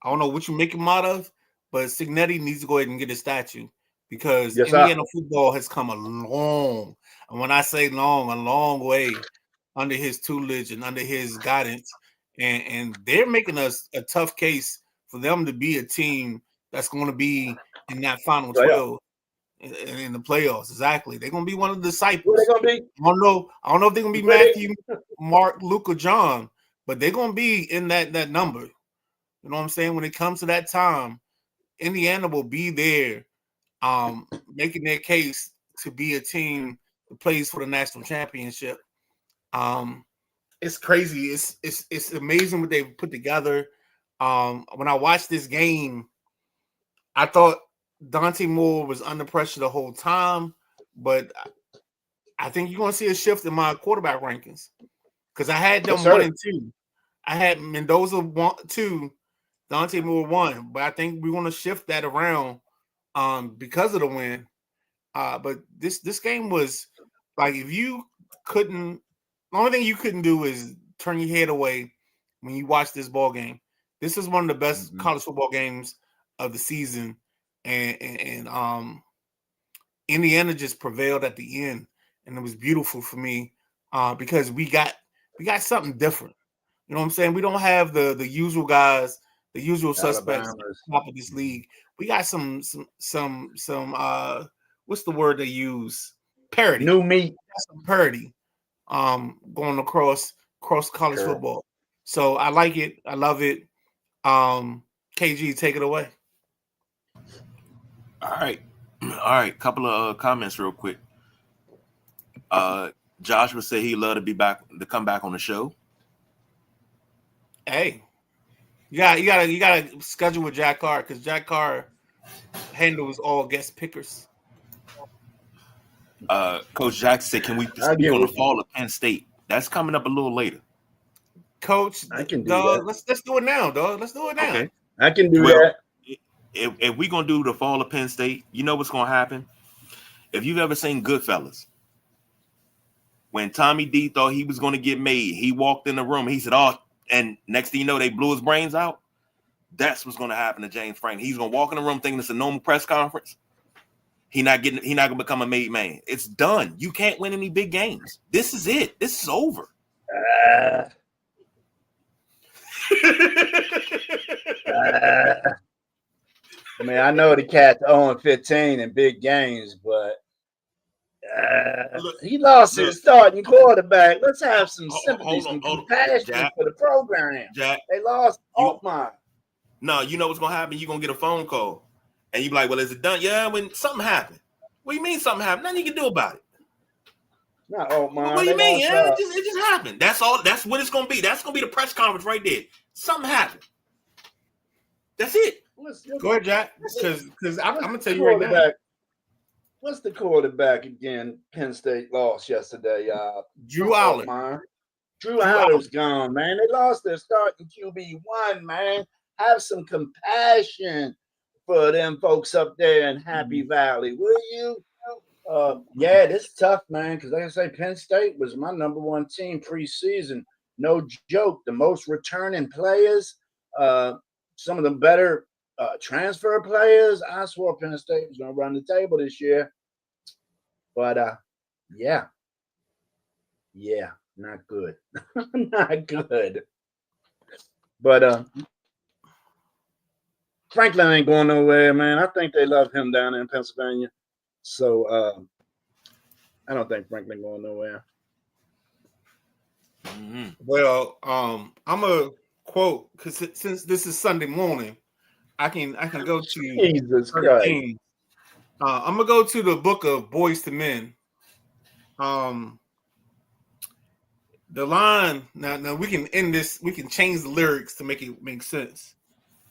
I don't know what you make him out of, but Signetti needs to go ahead and get a statue, because Indiana football has come a long, and when I say long, a long way under his tutelage and under his guidance, and they're making us a tough case for them to be a team that's going to be in that final 12 in the playoffs. Exactly, they're going to be one of the disciples. Who are they going to be? I don't know if they're going to be Matthew, Mark, Luke, or John, but they're going to be in that number. You know what I'm saying? When it comes to that time, Indiana will be there, making their case to be a team that plays for the national championship. It's crazy. It's amazing what they've put together. When I watched this game, I thought Dante Moore was under pressure the whole time, but I think you're going to see a shift in my quarterback rankings, because I had them 1 and 2. I had Mendoza 1, 2, Dante Moore 1, but I think we want to shift that around because of the win. But this game was like, if you couldn't, the only thing you couldn't do is turn your head away when you watch this ball game. This is one of the best college football games of the season, and Indiana just prevailed at the end, and it was beautiful for me because we got something different. You know what I'm saying? We don't have the usual guys, the usual suspects at the top of this league. We got some what's the word they use? Parity. New meat. Some parity going across college football. So I like it. I love it. KG, take it away. All right. Couple of comments real quick. Joshua said he'd love to come back on the show. Hey, you gotta schedule with Jack Carr, because Jack Carr handles all guest pickers. Coach Jack said, "Can we speak on the fall of Penn State?" That's coming up a little later. Coach, I can do dog, that. Let's do it now, dog. Let's do it now. Okay. I can do that. If we're gonna do the fall of Penn State, you know what's gonna happen? If you've ever seen Goodfellas, when Tommy D thought he was gonna get made, he walked in the room. He said, "Oh," and next thing you know, they blew his brains out. That's what's gonna happen to James Franklin. He's gonna walk in the room thinking it's a normal press conference. He's not gonna become a made man. It's done. You can't win any big games. This is it. This is over. I mean, I know the cat's 0-15 in big games, but he lost his starting quarterback. Let's have some sympathy, some compassion for the program. Jack, they lost Altmaier. No, you know what's gonna happen? You're gonna get a phone call, and you're like, "Well, is it done?" Yeah, when something happened. What do you mean something happened? Nothing you can do about it. Not Altmaier. What do you mean? Yeah, it just happened. That's all. That's what it's gonna be. That's gonna be the press conference right there. Something happened. That's it. Go ahead, Jack. Because I'm gonna tell you right now. What's the quarterback again? Penn State lost yesterday. Drew Allen. Drew Allen's gone, man. They lost their starting QB1, man. Have some compassion for them folks up there in Happy Valley, will you? Yeah, this is tough, man, because like I say, Penn State was my number one team preseason. No joke. The most returning players, some of the better transfer players. I swore Penn State was going to run the table this year. But, yeah, not good. Not good. But Franklin ain't going nowhere, man. I think they love him down in Pennsylvania. So I don't think Franklin going nowhere. Mm-hmm. Well, I'm gonna quote because since this is Sunday morning, I can go to Jesus Christ. I'm gonna go to the book of Boys to Men. The line now we can end this. We can change the lyrics to make it make sense.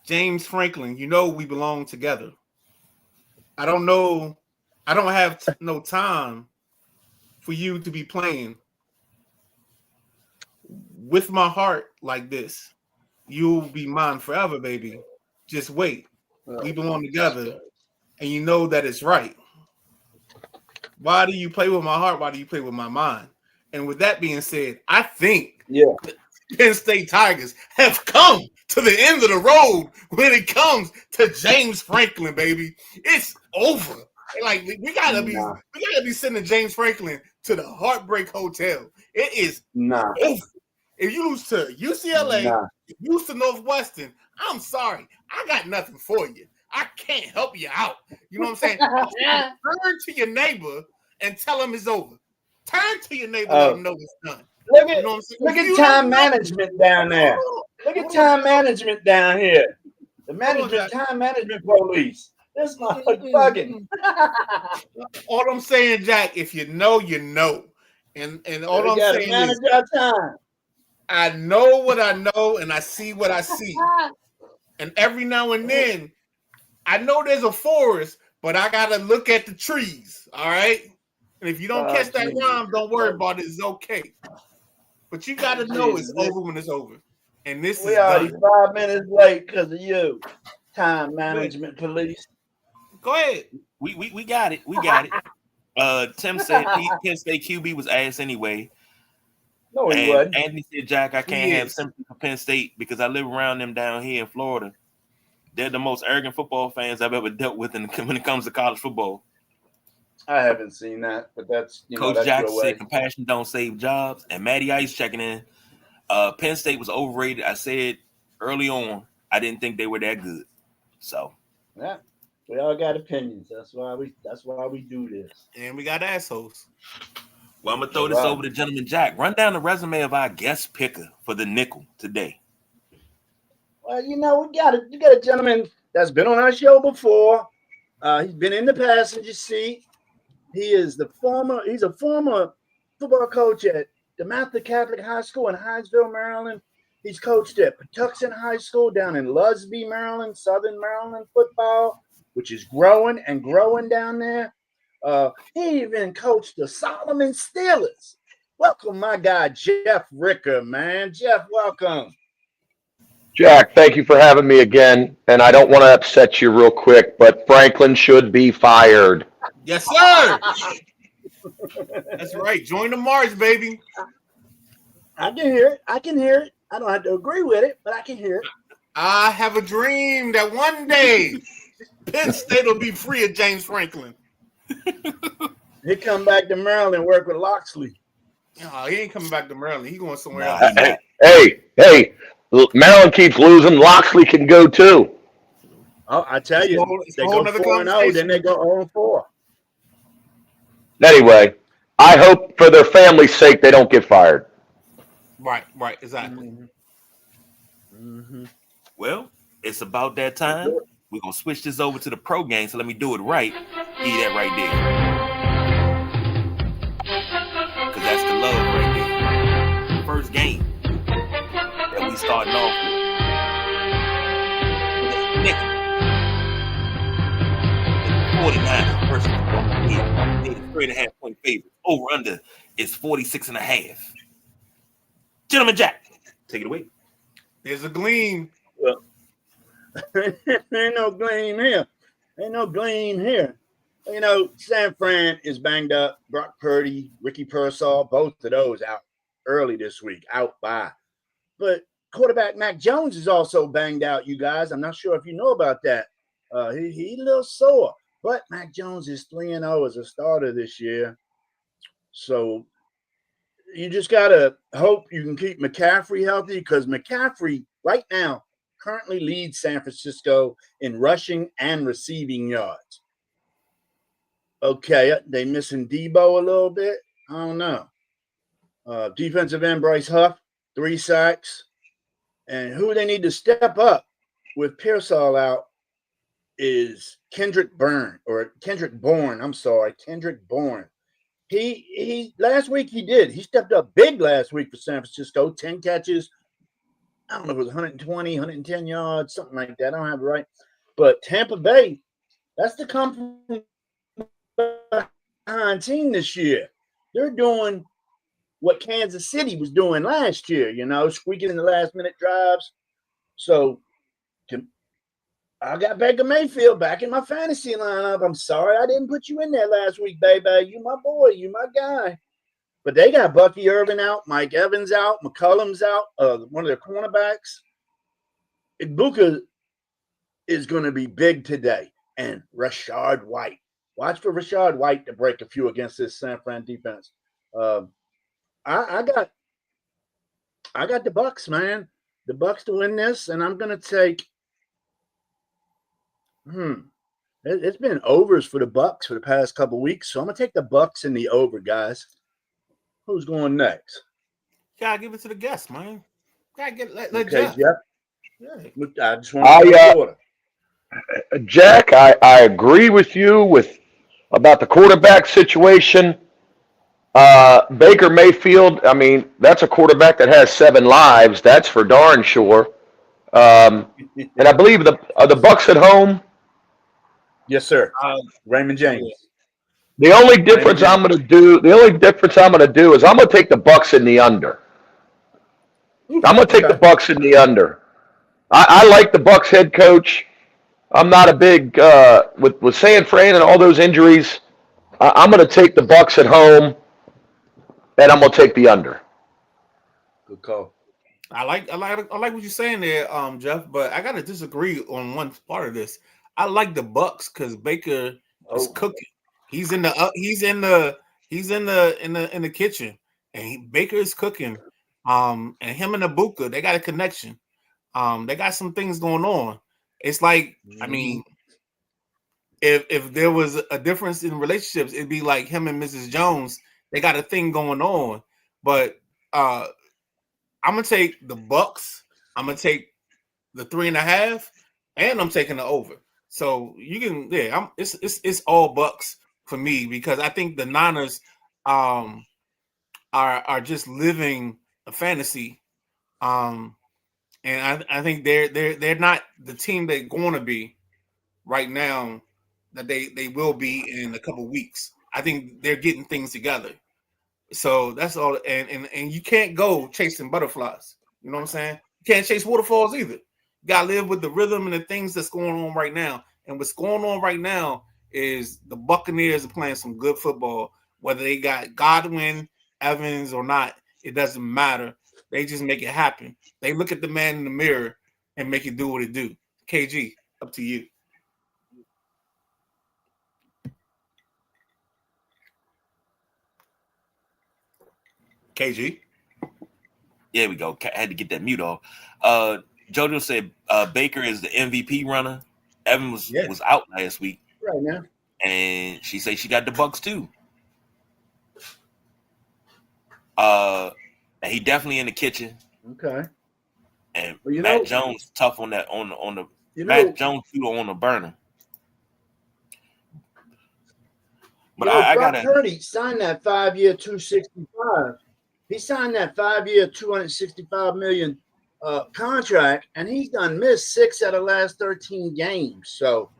James Franklin, you know we belong together. I don't know. I don't have no time for you to be playing with my heart like this. You'll be mine forever, baby. Just wait. We belong together, and you know that it's right. Why do you play with my heart? Why do you play with my mind? And with that being said, I think the Penn State Tigers have come to the end of the road when it comes to James Franklin, baby. It's over. Like we gotta be sending James Franklin to the Heartbreak Hotel. It is over. If you lose to UCLA, if you lose to Northwestern, I'm sorry. I got nothing for you. I can't help you out. You know what I'm saying? Turn to your neighbor and tell him it's over. Turn to your neighbor and let him know it's done. Look at time management down there. Look at time management down here. The time management police. This motherfucking. All I'm saying, Jack, if you know, you know. And all I'm saying is our time. I know what I know and I see what I see. And every now and then, I know there's a forest, but I gotta look at the trees. All right. And if you don't catch that rhyme, don't worry about it. It's okay. But you gotta know it's over when it's over. And this we already done. 5 minutes late because of you. Time management police. Go ahead. We got it. We got it. Tim said Penn State QB was ass anyway. No, he wasn't. Anthony said, Jack, I can't have sympathy for Penn State because I live around them down here in Florida. They're the most arrogant football fans I've ever dealt with when it comes to college football. I haven't seen that, but that's Coach Jackson said compassion don't save jobs, and Matty Ice checking in. Penn State was overrated. I said early on I didn't think they were that good. So yeah, we all got opinions. That's why we do this, and we got assholes. Well, I'm gonna throw this over to Gentleman Jack. Run down the resume of our guest picker for the nickel today. Well, you got a gentleman that's been on our show before. He's been in the passenger seat. He's a former football coach at DeMatha Catholic High School in Hinesville, Maryland. He's coached at Patuxent High School down in Lusby, Maryland, Southern Maryland football, which is growing down there. He even coached the Solomon Steelers. Welcome, my guy, Jeff Ricker, man. Jeff, welcome. Jack, thank you for having me again. And I don't want to upset you real quick, but Franklin should be fired. Yes, sir. That's right. Join the march, baby. I can hear it. I don't have to agree with it, but I can hear it. I have a dream that one day Penn State will be free of James Franklin. He come back to Maryland and work with Loxley. No, he ain't coming back to Maryland. He going somewhere else. Hey, Maryland keeps losing. Loxley can go too. Oh, I tell you, they go 4-0, then they go 0-4. Anyway, I hope for their family's sake they don't get fired. Right, exactly. Mm-hmm. Well, it's about that time. We're going to switch this over to the pro game, so let me do it right. Give you that right there. Because that's the love right there. First game that we starting off with. Nick. 49 versus the 3.5-point favorite. Over under is 46.5. Gentleman Jack, take it away. There's a gleam. Well, ain't no gleam here. San Fran is banged up. Brock Purdy, Ricky Pearsall, both of those out early this week, out by. But quarterback Mac Jones is also banged out, you guys. I'm not sure if you know about that. He a little sore, but Mac Jones is 3-0 as a starter this year. So you just got to hope you can keep McCaffrey healthy, because McCaffrey right now currently leads San Francisco in rushing and receiving yards. Okay, they missing Debo a little bit. I don't know. Defensive end Bryce Huff, 3 sacks. And who they need to step up with Pearsall out is Kendrick Bourne. I'm sorry, Kendrick Bourne. He last week he did. He stepped up big last week for San Francisco. 10 catches. I don't know if it was 120, 110 yards, something like that. I don't have it right. But Tampa Bay, that's the come from behind team this year. They're doing what Kansas City was doing last year, squeaking in the last minute drives. So I got Baker Mayfield back in my fantasy lineup. I'm sorry I didn't put you in there last week, baby. You my boy. You my guy. But they got Bucky Irvin out, Mike Evans out, McCollum's out, one of their cornerbacks. Ibuka is going to be big today. And Rashad White. Watch for Rashad White to break a few against this San Fran defense. I got the Bucks, man. The Bucks to win this, and I'm going to take it's been overs for the Bucks for the past couple weeks, so I'm going to take the Bucks in the over, guys. Who's going next? Gotta give it to the guest, man. Gotta get let Okay, Jeff. Jeff. Yeah. I just want to go order. Jack, I agree with you about the quarterback situation. Baker Mayfield, I mean, that's a quarterback that has 7 lives. That's for darn sure. And I believe the Bucks at home. Yes, sir. Raymond James. The only difference I'm going to do is I'm going to take the Bucks in the under. I'm going to take the Bucks in the under. I like the Bucks head coach. I'm not a big with San Fran and all those injuries. I'm going to take the Bucks at home, and I'm going to take the under. Good call. I like what you're saying there, Jeff. But I gotta disagree on one part of this. I like the Bucks because Baker is cooking. He's in the kitchen, and Baker is cooking. And him and Ibuka, they got a connection. They got some things going on. It's like, I mean, if there was a difference in relationships, it'd be like him and Mrs. Jones. They got a thing going on. But I'm gonna take the Bucks. I'm gonna take the 3.5, and I'm taking the over. So you can, it's all Bucks for me because I think the Niners are just living a fantasy, and I think they're not the team they're going to be right now that they will be in a couple weeks. I think they're getting things together. So that's all, and you can't go chasing butterflies. You know what I'm saying? You can't chase waterfalls either. You gotta live with the rhythm and the things that's going on right now. And what's going on right now is the Buccaneers are playing some good football. Whether they got Godwin, Evans, or not, it doesn't matter. They just make it happen. They look at the man in the mirror and make it do what it do. KG, up to you. KG. There we go. I had to get that mute off. Jojo said Baker is the MVP runner. Evan was out last week. Right now. And she said she got the Bucks too. And he definitely in the kitchen. Okay. And Matt Jones tough on that on the Matt Jones too on the burner. But I got Purdy signed that 5-year $265. He signed that 5-year $265 million contract, and he's done missed 6 out of the last 13 games. So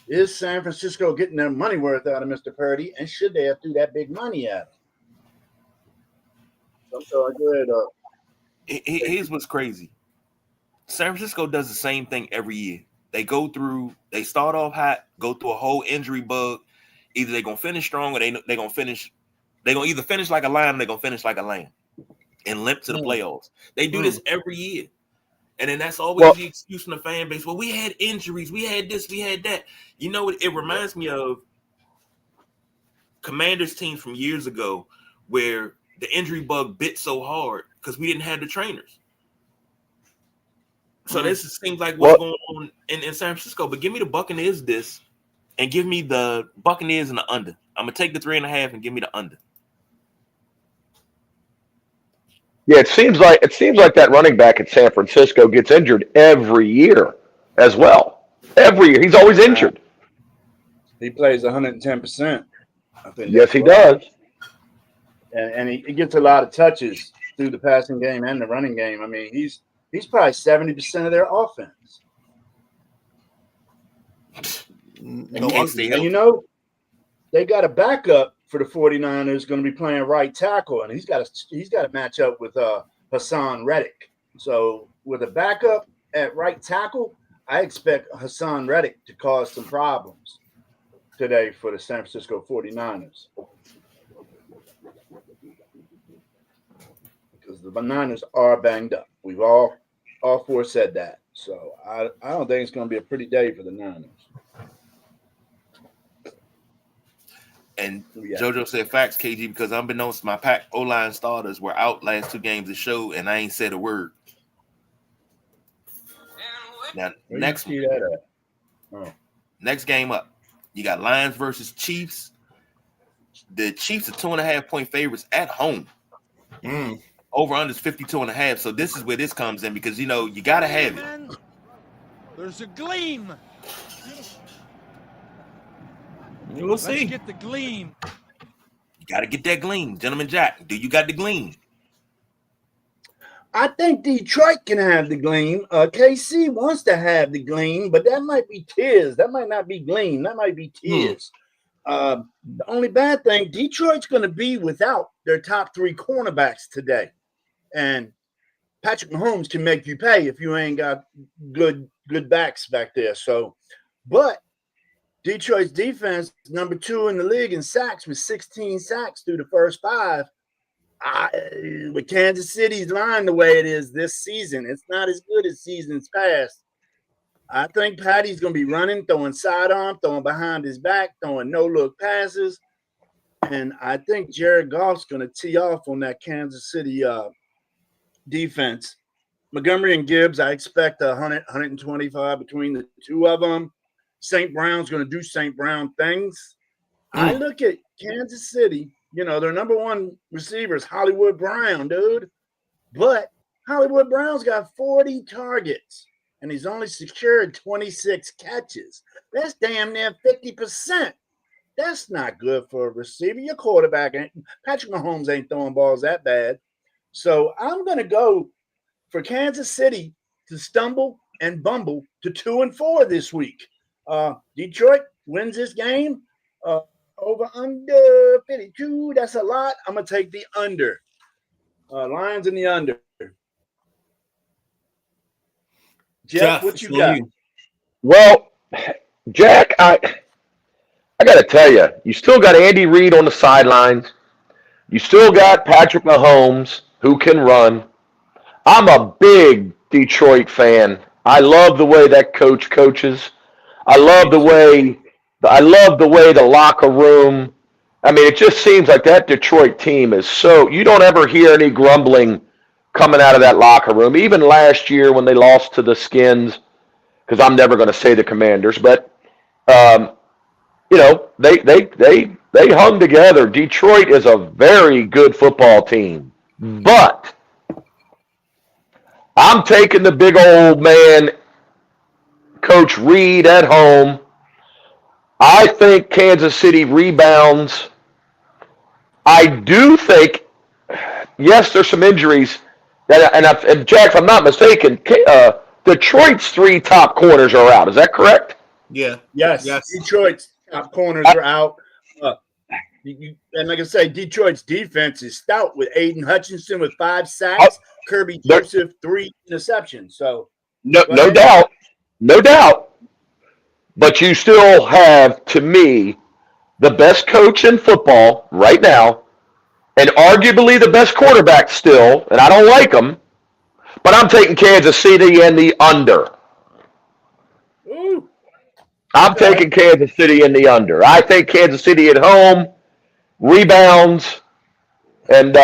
is San Francisco getting their money worth out of Mr. Purdy, and should they have threw that big money at him? I'm sorry, go ahead. Here's what's crazy. San Francisco does the same thing every year. They start off hot, go through a whole injury bug. Either they're gonna finish strong or they're gonna finish. They're gonna either finish like a lion or they're gonna finish like a lamb and limp to the playoffs. They do this every year. And then that's always the excuse from the fan base. Well, we had injuries, we had this, we had that. You know, it reminds me of Commanders teams from years ago where the injury bug bit so hard because we didn't have the trainers. So this seems like what's going on in San Francisco. But give me the Buccaneers this, and give me the Buccaneers and the under. I'm gonna take the 3.5 and give me the under. Yeah, it seems like that running back at San Francisco gets injured every year as well. Every year, he's always injured. He plays 110%. I think yes, he does. And he gets a lot of touches through the passing game and the running game. I mean, he's probably 70% of their offense. And you know, they got a backup for the 49ers going to be playing right tackle, and he's got to match up with Hassan Reddick. So with a backup at right tackle, I expect Hassan Reddick to cause some problems today for the San Francisco 49ers. Because the Niners are banged up. We've all four said that. So I don't think it's going to be a pretty day for the Niners. And JoJo said facts, KG, because unbeknownst to my Pack O-line starters were out last 2 games of the show, and I ain't said a word. Now, next game up, you got Lions versus Chiefs. The Chiefs are 2.5-point favorites at home. Over under is 52.5. So this is where this comes in because, you know, you got to have it. There's a gleam. We'll see. Let's get the gleam. You got to get that gleam. Gentleman Jack, do you got the gleam? I think Detroit can have the gleam. KC wants to have the gleam, but that might be tears. That might not be gleam. That might be tears. The only bad thing, Detroit's going to be without their top 3 cornerbacks today. And Patrick Mahomes can make you pay if you ain't got good backs back there. So, but Detroit's defense, number 2 in the league in sacks with 16 sacks through the first 5. With Kansas City's line the way it is this season, it's not as good as seasons past. I think Patty's going to be running, throwing sidearm, throwing behind his back, throwing no-look passes. And I think Jared Goff's going to tee off on that Kansas City defense. Montgomery and Gibbs, I expect 100, 125 between the 2 of them. St. Brown's going to do St. Brown things. I look at Kansas City, you know, their number 1 receiver is Hollywood Brown, dude. But Hollywood Brown's got 40 targets, and he's only secured 26 catches. That's damn near 50%. That's not good for a receiver. Your quarterback, Patrick Mahomes ain't throwing balls that bad. So I'm going to go for Kansas City to stumble and bumble to 2-4 this week. Detroit wins this game over under 52. That's a lot. I'm going to take the under. Lions in the under. Jeff, what you got? Well, Jack, I got to tell you, you still got Andy Reid on the sidelines. You still got Patrick Mahomes who can run. I'm a big Detroit fan. I love the way that coach coaches. I love the way the locker room. I mean, it just seems like that Detroit team is so. You don't ever hear any grumbling coming out of that locker room. Even last year when they lost to the Skins, because I'm never going to say the Commanders, but you know, they hung together. Detroit is a very good football team, but I'm taking the big old man, Coach Reid at home. I think Kansas City rebounds. I do think, yes, there's some injuries. And Jack, if I'm not mistaken, Detroit's 3 top corners are out. Is that correct? Yeah. Yes. Detroit's top corners are out. And like I say, Detroit's defense is stout with Aiden Hutchinson with 5 sacks, Kirby Joseph 3 interceptions. So no doubt. But you still have, to me, the best coach in football right now, and arguably the best quarterback still, and I don't like him, but I'm taking Kansas City and the under. Ooh, I'm okay. taking Kansas City in the under. I think Kansas City at home rebounds, and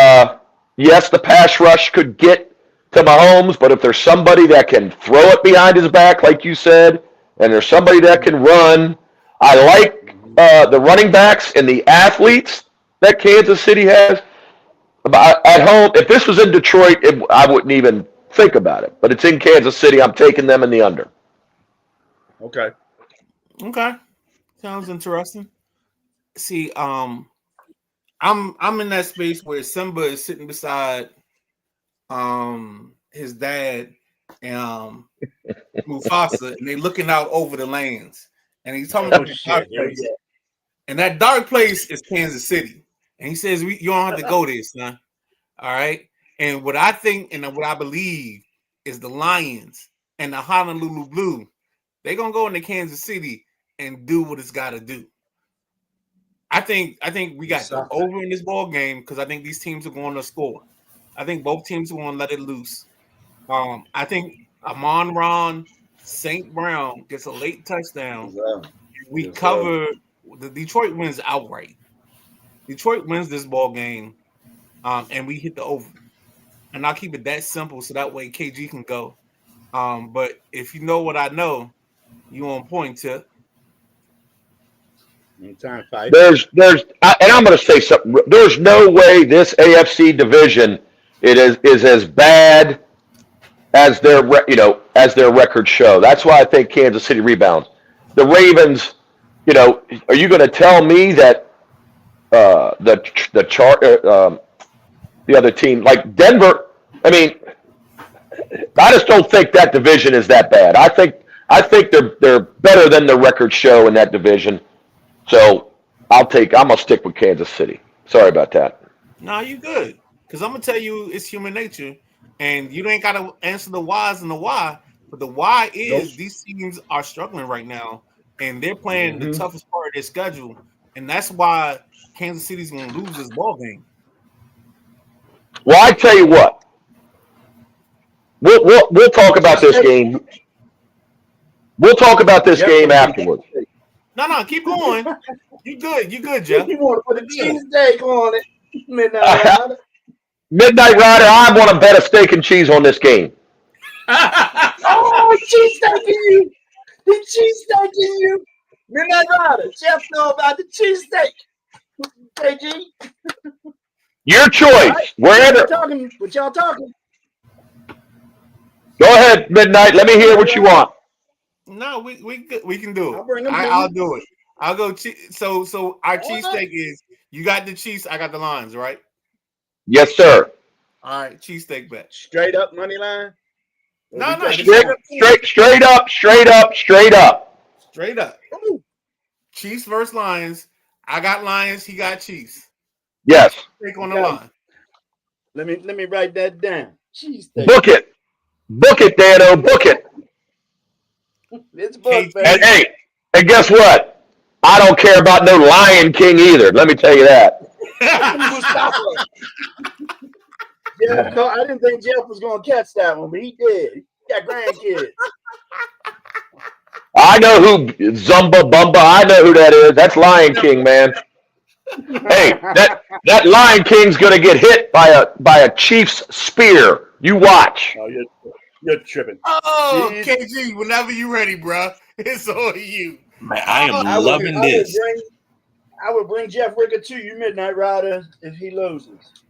yes, the pass rush could get to Mahomes, but if there's somebody that can throw it behind his back, like you said, and there's somebody that can run, I like the running backs and the athletes that Kansas City has. At home, if this was in Detroit, I wouldn't even think about it. But it's in Kansas City. I'm taking them in the under. Okay. Okay, sounds interesting. See, I'm in that space where Simba is sitting beside his dad and Mufasa, and they looking out over the lands, and he's talking about the dark Here we place, go. and that dark place is Kansas City, and he says you don't have to go there, son. All right, and what I think and what I believe is the Lions and the Honolulu Blue, they're gonna go into Kansas City and do what it's got to do. I think we got the over in this ball game because I think these teams are going to score. I think both teams are going to let it loose. I think Amon-Ra St. Brown gets a late touchdown. We cover. The Detroit wins outright. Detroit wins this ball game, and we hit the over. And I'll keep it that simple so that way KG can go. But if you know what I know, you on point, Tip. Time fight. And I'm going to say something. There's no way this AFC division is as bad as their records show. That's why I think Kansas City rebounds. The Ravens, are you going to tell me that the other team like Denver? I mean, I just don't think that division is that bad. I think they're better than the records show in that division. So I'm gonna stick with Kansas City. Sorry about that. No, you good. Because I'm gonna tell you it's human nature. And you ain't gotta answer the whys and the why. But the why is these teams are struggling right now and they're playing the toughest part of their schedule. And that's why Kansas City's gonna lose this ball game. Well, I tell you what. We'll talk about this game. We'll talk about this game afterwards. No, keep going. You good, Jeff. You want to put a cheesesteak on it, Midnight Rider. Midnight Rider, I want to bet a steak and cheese on this game. Oh, cheesesteak in you. The cheesesteak in you. Midnight Rider. Jeff know about the cheesesteak. KG. Your choice. Right. Wherever. What y'all talking? Go ahead, Midnight. Let me hear what you want. No, we can do it. I'll do it. I'll go. So our cheesesteak is you got the cheese. I got the lines, right? Yes, sir. All right, cheesesteak bet. Straight up money line. No. Straight up. Straight up. Ooh. Chiefs versus Lions. I got Lions. He got Chiefs. Yes. Take on the line. Let me write that down. Cheesesteak. Book it, Dano. Book it. It's booked, baby. And hey, and guess what? I don't care about no Lion King either. Let me tell you that. No, I didn't think Jeff was going to catch that one, but he did. He got grandkids. I know who Zumba Bumba. I know who that is. That's Lion King, man. Hey, that Lion King's gonna get hit by a Chiefs spear. You watch. Oh, you're tripping. Oh, KG, whenever you're ready, bro. It's on you. Man, I am loving this. I would bring Jeff Ricker to you, Midnight Rider, if he loses.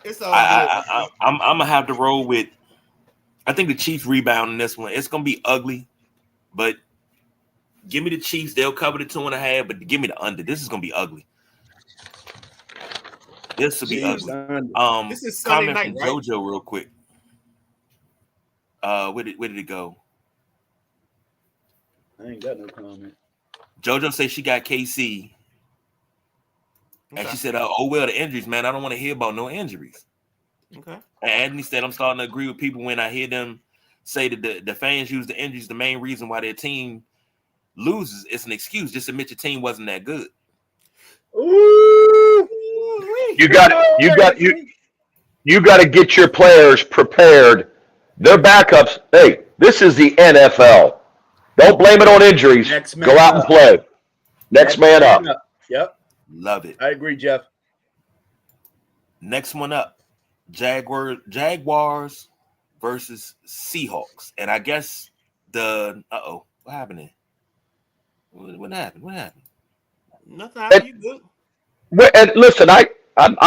It's all good. I'm gonna have to roll with. I think the Chiefs rebound in this one. It's gonna be ugly, but give me the Chiefs. They'll cover the 2.5, but give me the under. This is gonna be ugly. This will be ugly. This is Sunday night, from JoJo real quick. Where did it go? I ain't got no comment. JoJo said she got KC. And she said, oh, well, the injuries, man. I don't want to hear about no injuries. Okay. And Anthony said, I'm starting to agree with people when I hear them say that the fans use the injuries the main reason why their team loses. It's an excuse. Just admit your team wasn't that good. Ooh. You got to get your players prepared. Their backups. Hey, this is the NFL. Don't blame it on injuries. Next Go man out and up. play. Next man up. Yep, Love it. I agree, Jeff. Next one up, Jaguars versus Seahawks. And I guess what happened there? What happened? Nothing happened. You good? And listen, I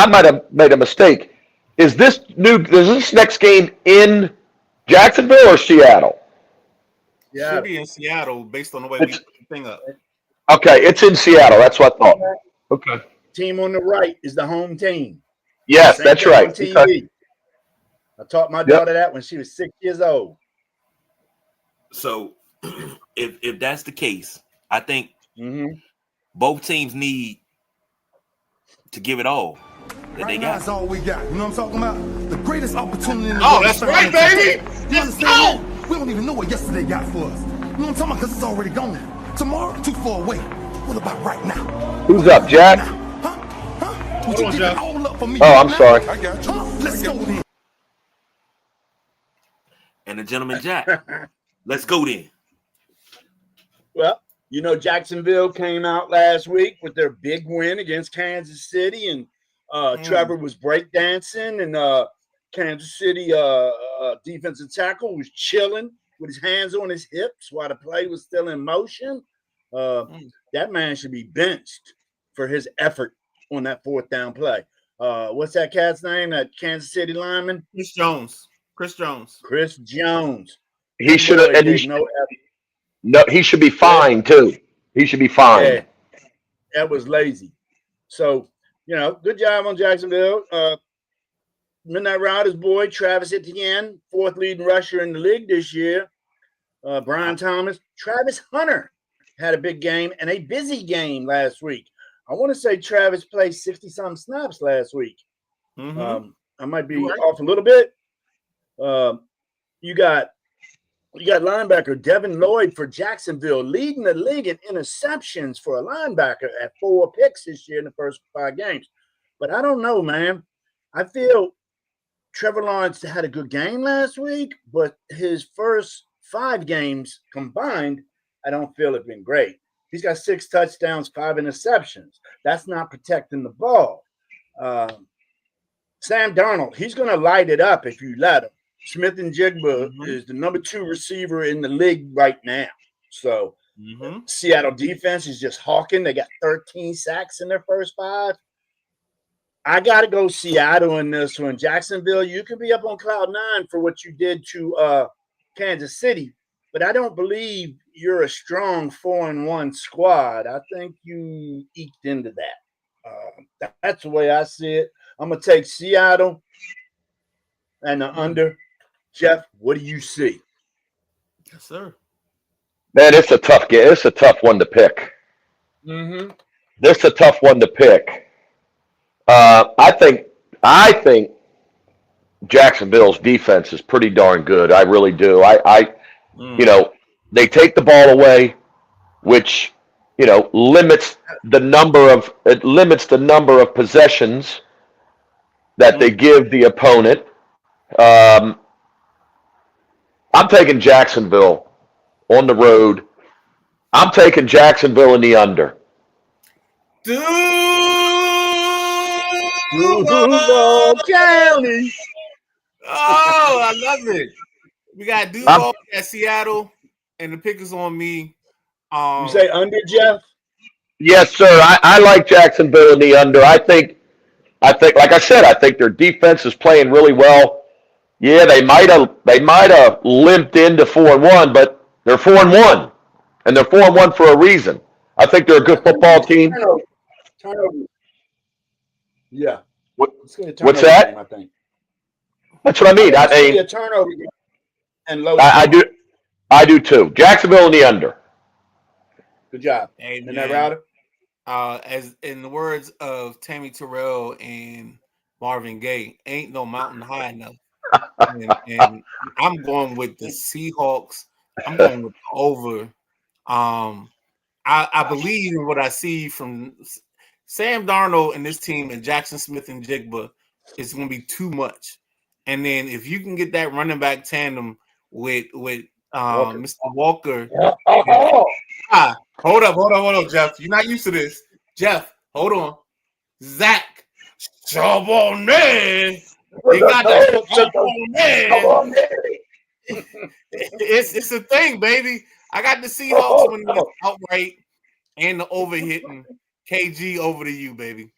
might have made a mistake. Is this next game in Jacksonville or Seattle? Yeah, Should be in Seattle based on the way we put the thing up. Okay, it's in Seattle. That's what I thought. Okay. team on the right is the home team. Yes, Same that's thing right. on TV. Okay. I taught my daughter that when she was 6 years old. So if that's the case, I think Mm-hmm. both teams need to give it all that they Right now, got. that's all we got. You know what I'm talking about? The greatest opportunity in the Oh, world. that's to right, shine baby. today. You Let's understand go. that? We don't even know what yesterday got for us. You know what I'm talking about? Because it's already gone. Tomorrow, too far away. What about right now? Who's up, Jack? Huh? Would Hold you on, give Jeff. it all up for me? Oh, right I'm now? sorry. I got you. Let's go then. And the gentleman Jack. Let's go then. Well, you know, Jacksonville came out last week with their big win against Kansas City, and Trevor was breakdancing, and Kansas City defensive tackle was chilling with his hands on his hips while the play was still in motion. That man should be benched for his effort on that fourth down play. What's that cat's name? That Kansas City lineman? Chris Jones. Chris Jones. He should have, Boy, and did no effort. no, he should be fined too. He should be fined. Yeah, that was lazy. So, you know, good job on Jacksonville. Midnight Riders boy, Travis Etienne, fourth leading rusher in the league this year. Brian Thomas, Travis Hunter had a big game and a busy game last week. I want to say Travis played 60-something snaps last week. Mm-hmm. I might be off a little bit. You got linebacker Devin Lloyd for Jacksonville, leading the league in interceptions for a linebacker at 4 picks this year in the first 5 games. But I don't know, man. I feel Trevor Lawrence had a good game last week, but his first 5 games combined, I don't feel have been great. He's got 6 touchdowns, 5 interceptions. That's not protecting the ball. Sam Darnold, he's going to light it up if you let him. Smith and Jigba is the number 2 receiver in the league right now. So Seattle defense is just hawking. They got 13 sacks in their first 5. I got to go Seattle in this one. Jacksonville, you can be up on cloud 9 for what you did to Kansas City, but I don't believe you're a strong 4-1 squad. I think you eked into that. That's the way I see it. I'm going to take Seattle and the under. Jeff, what do you see? Yes, sir. Man, it's a tough game. It's a tough one to pick. This is a tough one to pick. I think Jacksonville's defense is pretty darn good. I really do. You know, they take the ball away, which, you know, limits the number of possessions that they give the opponent. I'm taking Jacksonville on the road. I'm taking Jacksonville in the under. Duval County. Oh, I love it. We got Duval at Seattle, and the pick is on me. You say under, Jeff? Yes, sir. I like Jacksonville in the under. I think, like I said, I think their defense is playing really well. Yeah, they might have limped into 4-1, but they're 4-1, and they're 4-1 for a reason. I think they're a good football team. Turnover. Yeah. What's that? Game, I think. That's what I mean. I mean, a turnover game and low. I do too. Jacksonville in the under. Good job. Amen. Isn't that router? As in the words of Tammy Terrell and Marvin Gaye, ain't no mountain high enough. and I'm going with the Seahawks. I'm going with the over. I believe in what I see from Sam Darnold and this team and Jackson Smith and Jigba it's going to be too much. And then if you can get that running back tandem with Mr. Walker. Hold up, Jeff. You're not used to this. Jeff, hold on. Zach Charbonnet. You got that Charbonnet. It's a thing, baby. I got the Seahawks winning this outright and the overhitting. KG, over to you, baby.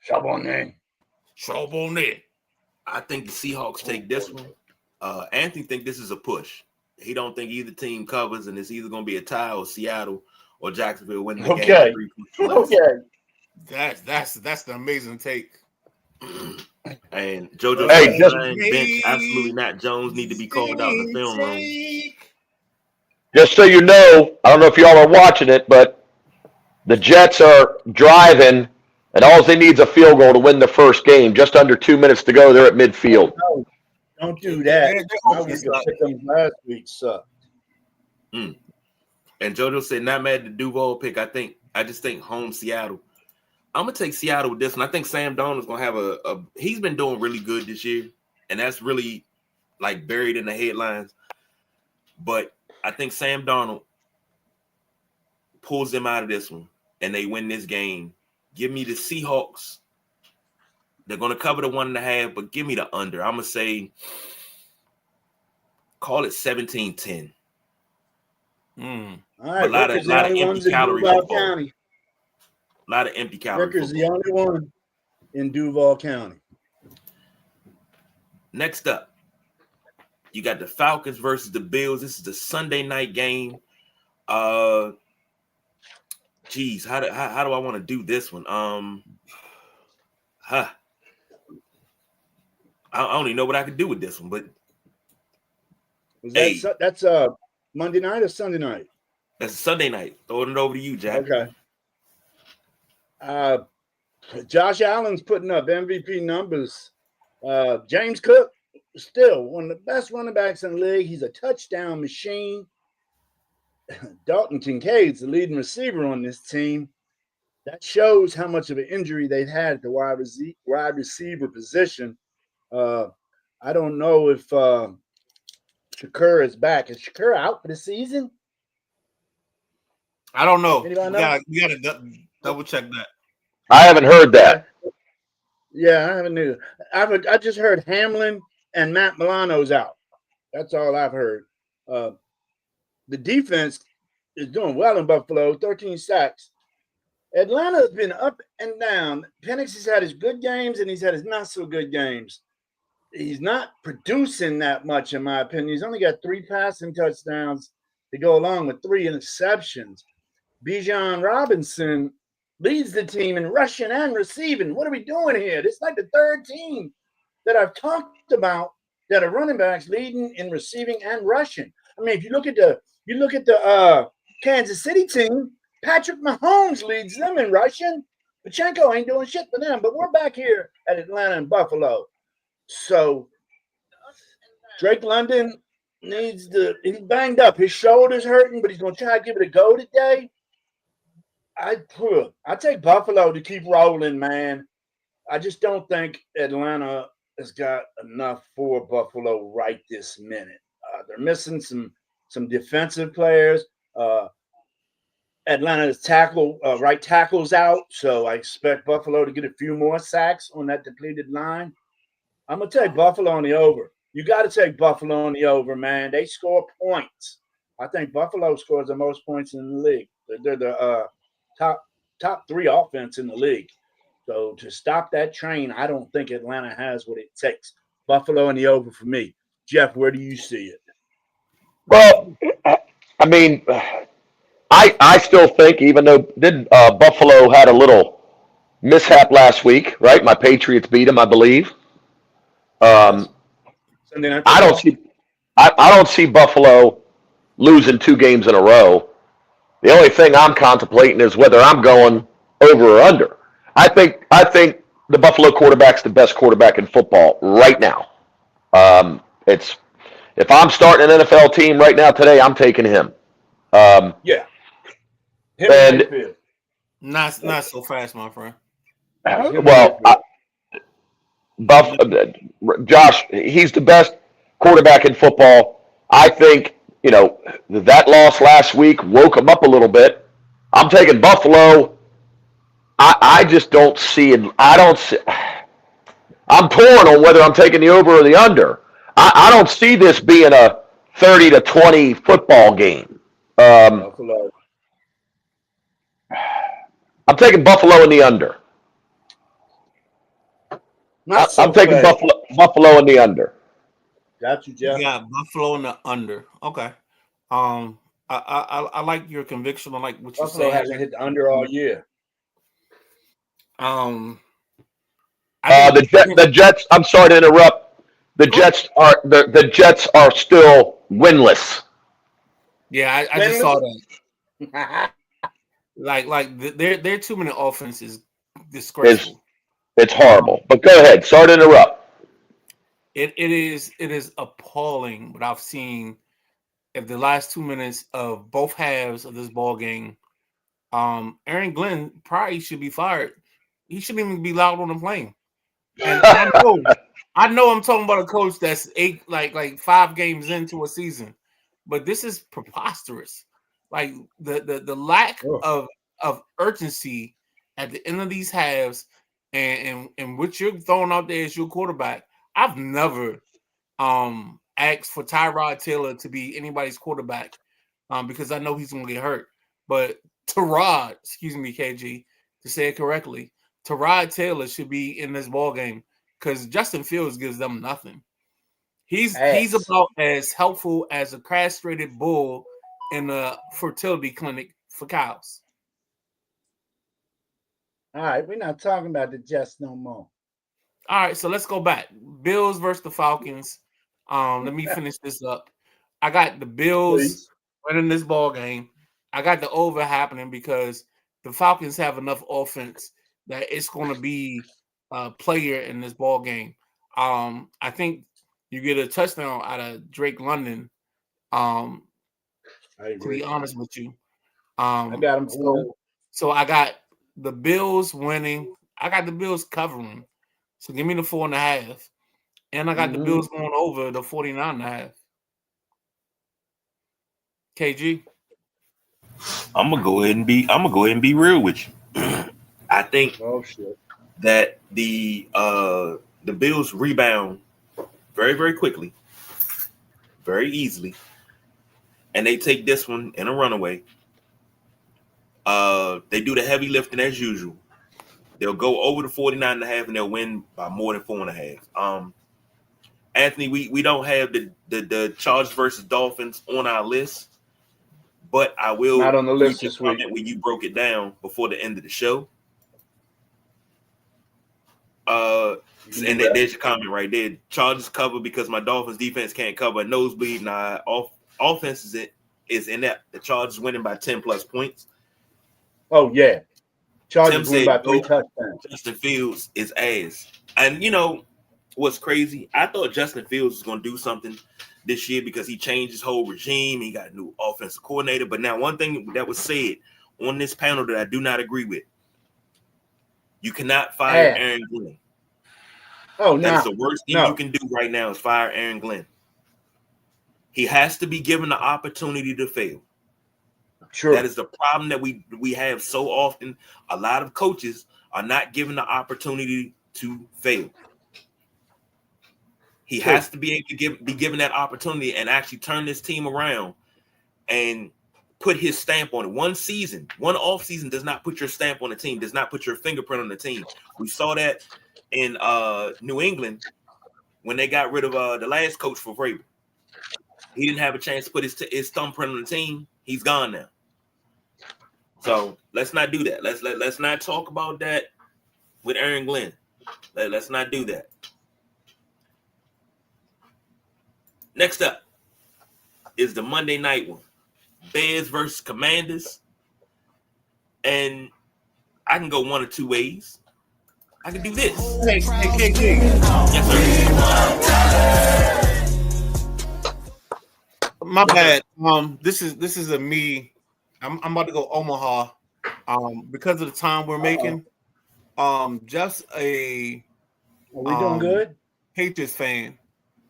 Charbonnet. I think the Seahawks take this one. Anthony think this is a push. He don't think either team covers, and it's either going to be a tie or Seattle or Jacksonville winning the game. Okay. That's the amazing take. And JoJo, Hey, just- bench, absolutely not. Jones need to be called out in the film room. Just so you know, I don't know if y'all are watching it, but the Jets are driving, and all they need is a field goal to win the first game. Just under 2 minutes to go. They're at midfield. Don't do that. They're I was gonna pick them last week sucked. And JoJo said, not mad at the Duval pick. I just think home Seattle. I'm gonna take Seattle with this one. I think Sam Darnold's gonna have he's been doing really good this year, and that's really like buried in the headlines. But I think Sam Darnold pulls them out of this one, and they win this game. Give me the Seahawks. They're gonna cover the 1.5, but give me the under. I'm gonna say, call it 17-10. All right, A lot of Ricker's the only empty ones in calorie Duval football. County. A lot of empty calories. Ricker's the only one in Duval County. Next up, you got the Falcons versus the Bills. This is the Sunday night game. Geez, how do I want to do this one? I don't even know what I could do with this one, but hey, That's Monday night or Sunday night? that's a Sunday night. Throwing it over to you, Jack. Okay. Josh Allen's putting up MVP numbers. James Cook, still one of the best running backs in the league. He's a touchdown machine. Dalton Kincaid's the leading receiver on this team. That shows how much of an injury they've had at the wide receiver position. I don't know if Shakur is back. Is Shakur out for the season? I don't know. Anybody know? We gotta double check that. I haven't heard that. Yeah, I haven't either. I just heard Hamlin and Matt Milano's out. That's all I've heard. The defense is doing well in Buffalo, 13 sacks. Atlanta has been up and down. Penix has had his good games and he's had his not so good games. He's not producing that much, in my opinion. He's only got 3 passing touchdowns to go along with 3 interceptions. Bijan Robinson leads the team in rushing and receiving. What are we doing here? This is like the third team that I've talked about that are running backs leading in receiving and rushing. I mean, if you look at the Kansas City team, Patrick Mahomes leads them in rushing. Pacheco ain't doing shit for them, but we're back here at Atlanta and Buffalo. So Drake London he's banged up. His shoulder's hurting, but he's going to try to give it a go today. I take Buffalo to keep rolling, man. I just don't think Atlanta has got enough for Buffalo right this minute. They're missing some defensive players. Atlanta's right tackle's out, so I expect Buffalo to get a few more sacks on that depleted line. I'm going to take Buffalo on the over. You got to take Buffalo on the over, man. They score points. I think Buffalo scores the most points in the league. They're the top 3 offense in the league. So to stop that train, I don't think Atlanta has what it takes. Buffalo on the over for me. Jeff, where do you see it? Well, I mean, I still think, even though Buffalo had a little mishap last week, right? My Patriots beat them, I believe. Sunday night I don't see Buffalo losing 2 games in a row. The only thing I'm contemplating is whether I'm going over or under. I think the Buffalo quarterback's the best quarterback in football right now. If I'm starting an NFL team right now today, I'm taking him. Yeah. Not so fast, my friend. Well, Josh, he's the best quarterback in football. I think, that loss last week woke him up a little bit. I'm taking Buffalo. I just don't see it. I'm torn on whether I'm taking the over or the under. I don't see this being a 30-20 football game. Buffalo. I'm taking Buffalo in the under. Not so I'm taking fast. Buffalo in the under. Got you, Jeff. Yeah, Buffalo in the under. Okay. I like your conviction. I like what you Buffalo say. hasn't hit the under all year. The Jets. I'm sorry to interrupt. The Jets are still winless. Yeah, I just saw that. Like their 2 minute offense is disgraceful. It's horrible. But go ahead. Sorry to interrupt. It is appalling what I've seen of the last 2 minutes of both halves of this ball game. Aaron Glenn probably should be fired. He shouldn't even be allowed on the plane. And I know I'm talking about a coach that's 5 games into a season, but this is preposterous. Like the lack of urgency at the end of these halves, and what you're throwing out there as your quarterback. I've never asked for Tyrod Taylor to be anybody's quarterback because I know he's going to get hurt. But Tyrod, excuse me, KG, to say it correctly, Tyrod Taylor should be in this ball game because Justin Fields gives them nothing. He's about as helpful as a castrated bull in a fertility clinic for cows. All right, we're not talking about the Jets no more. All right, so let's go back. Bills versus the Falcons. Let me finish this up. I got the Bills winning this ball game. I got the over happening because the Falcons have enough offense that it's going to be a player in this ball game. I think you get a touchdown out of Drake London. To be honest with you, I got him. So I got the Bills winning. I got the Bills covering. So give me the 4.5. And I got the Bills going over the 49.5. KG. I'm gonna go ahead and be real with you. I think that the Bills rebound very, very quickly, very easily, and they take this one in a runaway. They do the heavy lifting as usual. They'll go over the 49.5 and they'll win by more than 4.5. Anthony, we don't have the Chargers versus Dolphins on our list, but I will not on the list this week when you broke it down before the end of the show. And there's your comment right there. Chargers cover because my Dolphins defense can't cover a nosebleed. Now offense is in that. The Chargers winning by 10 plus points. Oh yeah. Chargers win by 3 touchdowns. Justin Fields is ass. And you know what's crazy? I thought Justin Fields was going to do something this year because he changed his whole regime. He got a new offensive coordinator. But now one thing that was said on this panel that I do not agree with. You cannot fire Aaron Glenn. Oh, no. That's the worst thing you can do right now is fire Aaron Glenn. He has to be given the opportunity to fail. Sure. That is the problem that we have so often. A lot of coaches are not given the opportunity to fail. He has to be able to be given that opportunity and actually turn this team around and put his stamp on it. One season, one off season does not put your stamp on the team, does not put your fingerprint on the team. We saw that in New England when they got rid of the last coach for Vrabel. He didn't have a chance to put his thumbprint on the team. He's gone now. So let's not do that. Let's not talk about that with Aaron Glenn. Let's not do that. Next up is the Monday night one. Bears versus Commanders. And I can go one of two ways. I can do this. Hey. Yes, sir. My bad. This is a me. I'm about to go Omaha. Because of the time we're making. Just a Are we doing good? Patriots fan.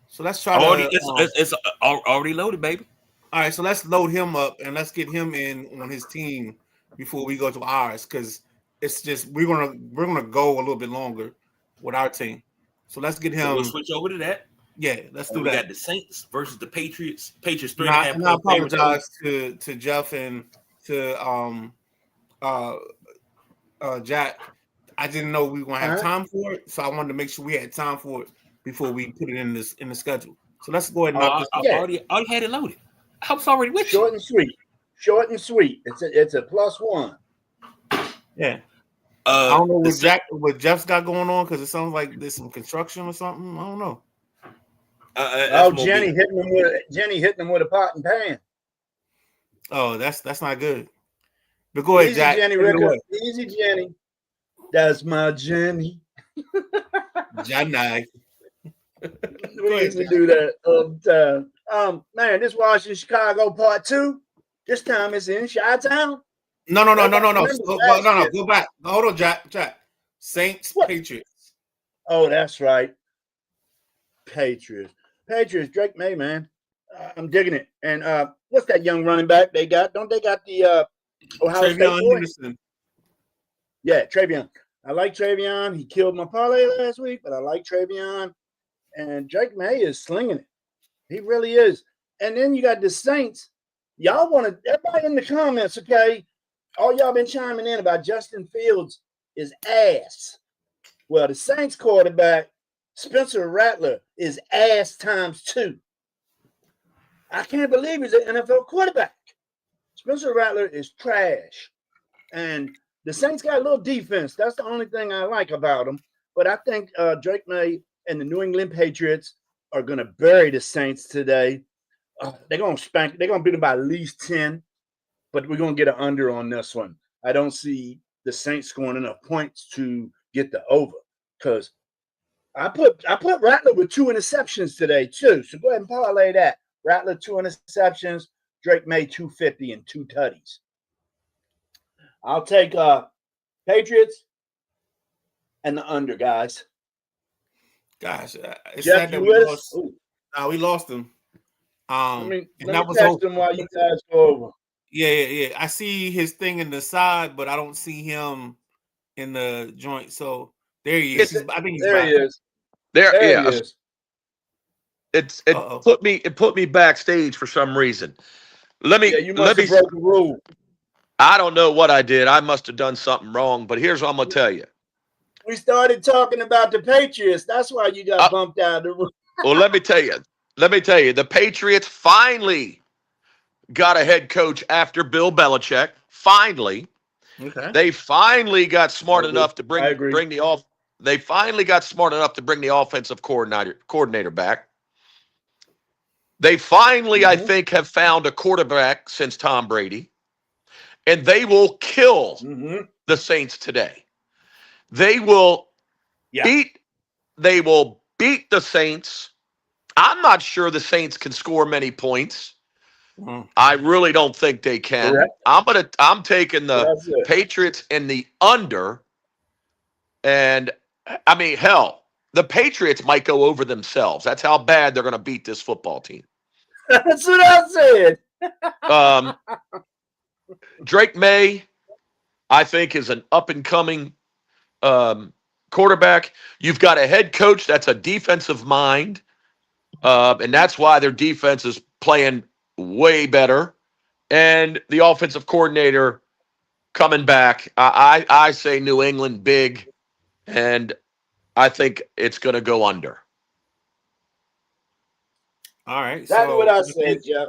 So let's try Already, to. it's already loaded, baby. All right, so let's load him up and let's get him in on his team before we go to ours, because it's just we're gonna go a little bit longer with our team. So let's get So him. we'll switch over to that. Yeah, let's do We that. got the Saints versus the Patriots. Patriots 3.5 And I point favorites. apologize to Jeff and to Jack. I didn't know we were gonna have time for it, so I wanted to make sure we had time for it before we put it in the schedule. So let's go ahead and knock this I out. already had it loaded. I was already with Short and sweet. Short and sweet. It's a +1. Yeah. you. I don't know what Jeff's got going on, because it sounds like there's some construction or something. I don't know. Jenny hitting him with a pot and pan. Oh, that's not good. But go ahead, Easy, Jack. Jenny, Take it Ricker. away. Easy, Jenny. That's my Jenny. Janai. We used to do that all the time. Man, this Washington Chicago part 2. This time it's in Chi-Town. No. Remember No. Go back. Hold on, Jack. Saints, What? Patriots. Oh, that's right. Patriots, Drake May, man. I'm digging it. And what's that young running back they got? Don't they got the Ohio State Travion boy? Henderson. Yeah, Travion. I like Travion. He killed my parlay last week, but I like Travion. And Drake May is slinging it. He really is. And then you got the Saints. Y'all want to, everybody in the comments, okay? All y'all been chiming in about Justin Fields is ass. Well, the Saints quarterback, Spencer Rattler, is ass times 2. I can't believe he's an NFL quarterback. Spencer Rattler is trash. And the Saints got a little defense. That's the only thing I like about them. But I think Drake May and the New England Patriots are going to bury the Saints today. They're going to spank. They're going to beat them by at least 10. But we're going to get an under on this one. I don't see the Saints scoring enough points to get the over, because I put Rattler with 2 interceptions today too. So go ahead and parlay that. Rattler 2 interceptions, Drake May 250 and 2 tutties. I'll take Patriots and the under, guys. Gosh, it's Jeff, sad that you we with lost. us? Ooh, We lost him. let me And that was text over. him while you guys go over. Yeah. I see his thing in the side, but I don't see him in the joint. So there he is. I think he's There back. he is. There, There yeah. he is. Uh-oh. It put me backstage for some reason. Yeah, you must have broke the rule. I don't know what I did. I must have done something wrong, but here's what I'm gonna tell you. We started talking about the Patriots. That's why you got bumped out of the room. Well, let me tell you, the Patriots finally got a head coach after Bill Belichick. Finally, Okay. they finally got smart I agree. enough to I agree. bring the off. They finally got smart enough to bring the offensive coordinator back. They finally, I think, have found a quarterback since Tom Brady, and they will kill the Saints today. They will beat the Saints. I'm not sure the Saints can score many points. I really don't think they can. Correct. I'm taking the Patriots in the under. And I mean, hell, the Patriots might go over themselves. That's how bad they're going to beat this football team. That's what I said. Drake May, I think, is an up-and-coming quarterback. You've got a head coach that's a defensive mind, and that's why their defense is playing way better. And the offensive coordinator coming back. I say New England big, and I think it's going to go under. All right. Exactly so what I said, Jeff.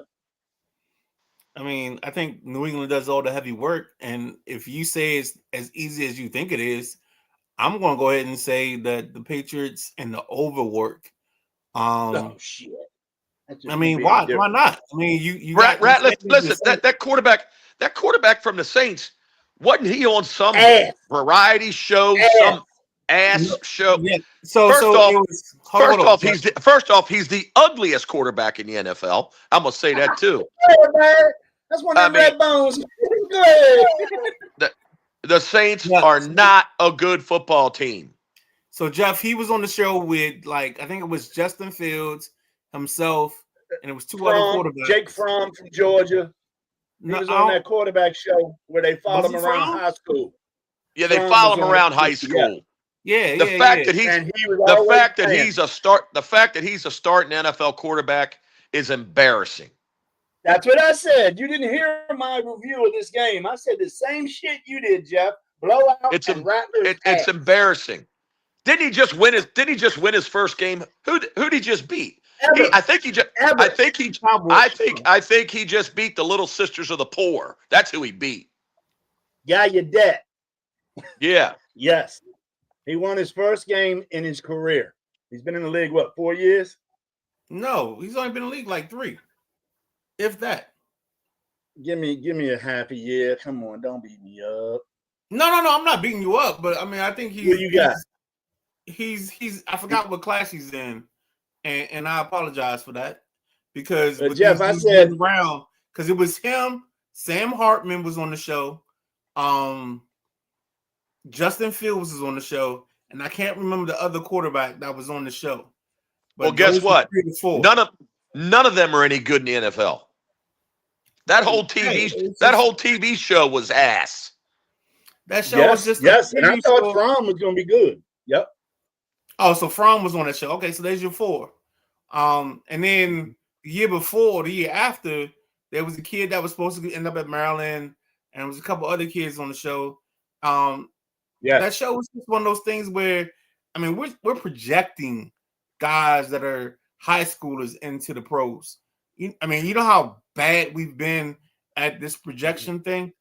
I mean, I think New England does all the heavy work, and if you say it's as easy as you think it is, I'm going to go ahead and say that the Patriots and the overwork. Oh shit! I mean, why not? I mean, you got listen. That quarterback from the Saints, wasn't he on some variety show, some ass show? Yeah. First off, he's the ugliest quarterback in the NFL. I'm gonna say that too. That's one of the red bones. Go ahead. The Saints are not a good football team. So Jeff, he was on the show with I think it was Justin Fields himself, and it was two other quarterbacks. Jake Fromm from Georgia. He was on that quarterback show where they followed him around high school. Yeah, they follow him around high school. Yeah. The fact that he's a starting NFL quarterback is embarrassing. That's what I said. You didn't hear my review of this game. I said the same shit you did, Jeff. Blowout and Rattlers. It's embarrassing. Didn't he just win his first game? Who did he just beat? I think he just beat the Little Sisters of the Poor. That's who he beat. Yeah, you dead. Yeah. Yes. He won his first game in his career. He's been in the league, 4 years? No, he's only been in the league 3. If that. Give me a half a year. Come on, don't beat me up. No, I'm not beating you up, but I mean, I think What you got? He's I forgot what class he's in, and I apologize for that because Jeff, I said around because it was him. Sam Hartman was on the show. Justin Fields was on the show, and I can't remember the other quarterback that was on the show. But well, guess what? None of them are any good in the NFL. That whole TV show was ass. That show was just and I thought Fromm was going to be good. Yep. Oh, so Fromm was on that show. Okay, so there's your 4. And then the year after, there was a kid that was supposed to end up at Maryland, and there was a couple other kids on the show. That show was just one of those things where, I mean, we're projecting guys that are high schoolers into the pros. I mean, you know how bad we've been at this projection thing.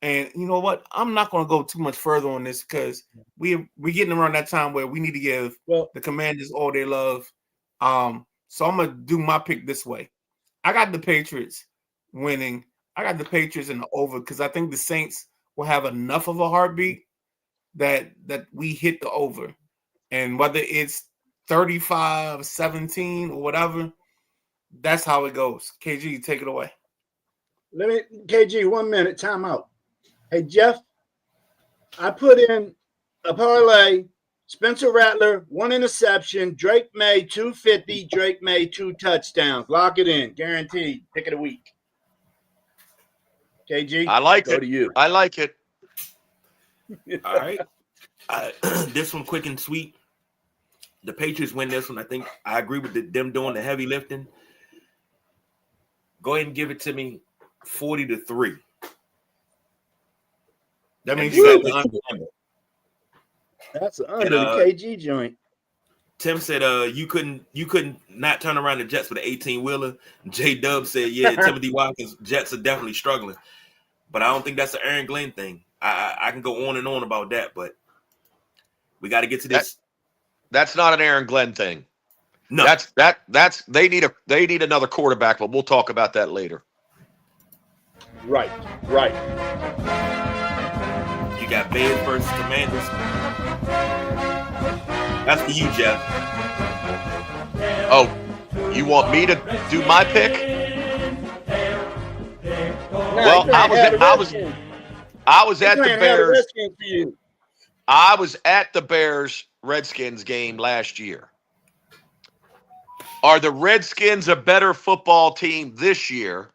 And you know what? I'm not going to go too much further on this because we're getting around that time where we need to give the Commanders all their love. So I'm going to do my pick this way. I got the Patriots winning. I got the Patriots in the over because I think the Saints will have enough of a heartbeat that we hit the over. And whether it's 35-17 or whatever, that's how it goes. KG, take it away. KG, 1 minute, time out. Hey, Jeff, I put in a parlay, Spencer Rattler, 1 interception, Drake May, 250, Drake May, 2 touchdowns. Lock it in, guaranteed. Pick of the week. KG, I like it. To you. I like it. All right. This one quick and sweet. The Patriots win this one. I think I agree with them doing the heavy lifting. Go ahead and give it to me 40-3. That means you got the under. That's an under the KG joint. Tim said you couldn't not turn around the Jets with an 18-wheeler. J-Dub said, yeah, Timothy Watkins, Jets are definitely struggling. But I don't think that's an Aaron Glenn thing. I can go on and on about that, but we got to get to this. That's not an Aaron Glenn thing. No. That's they need another quarterback, but we'll talk about that later. Right. You got Bears versus Commanders. That's for you, Jeff. Oh, you want me to do my pick? Well, I was at the Bears. I was at the Bears Redskins game last year. Are the Redskins a better football team this year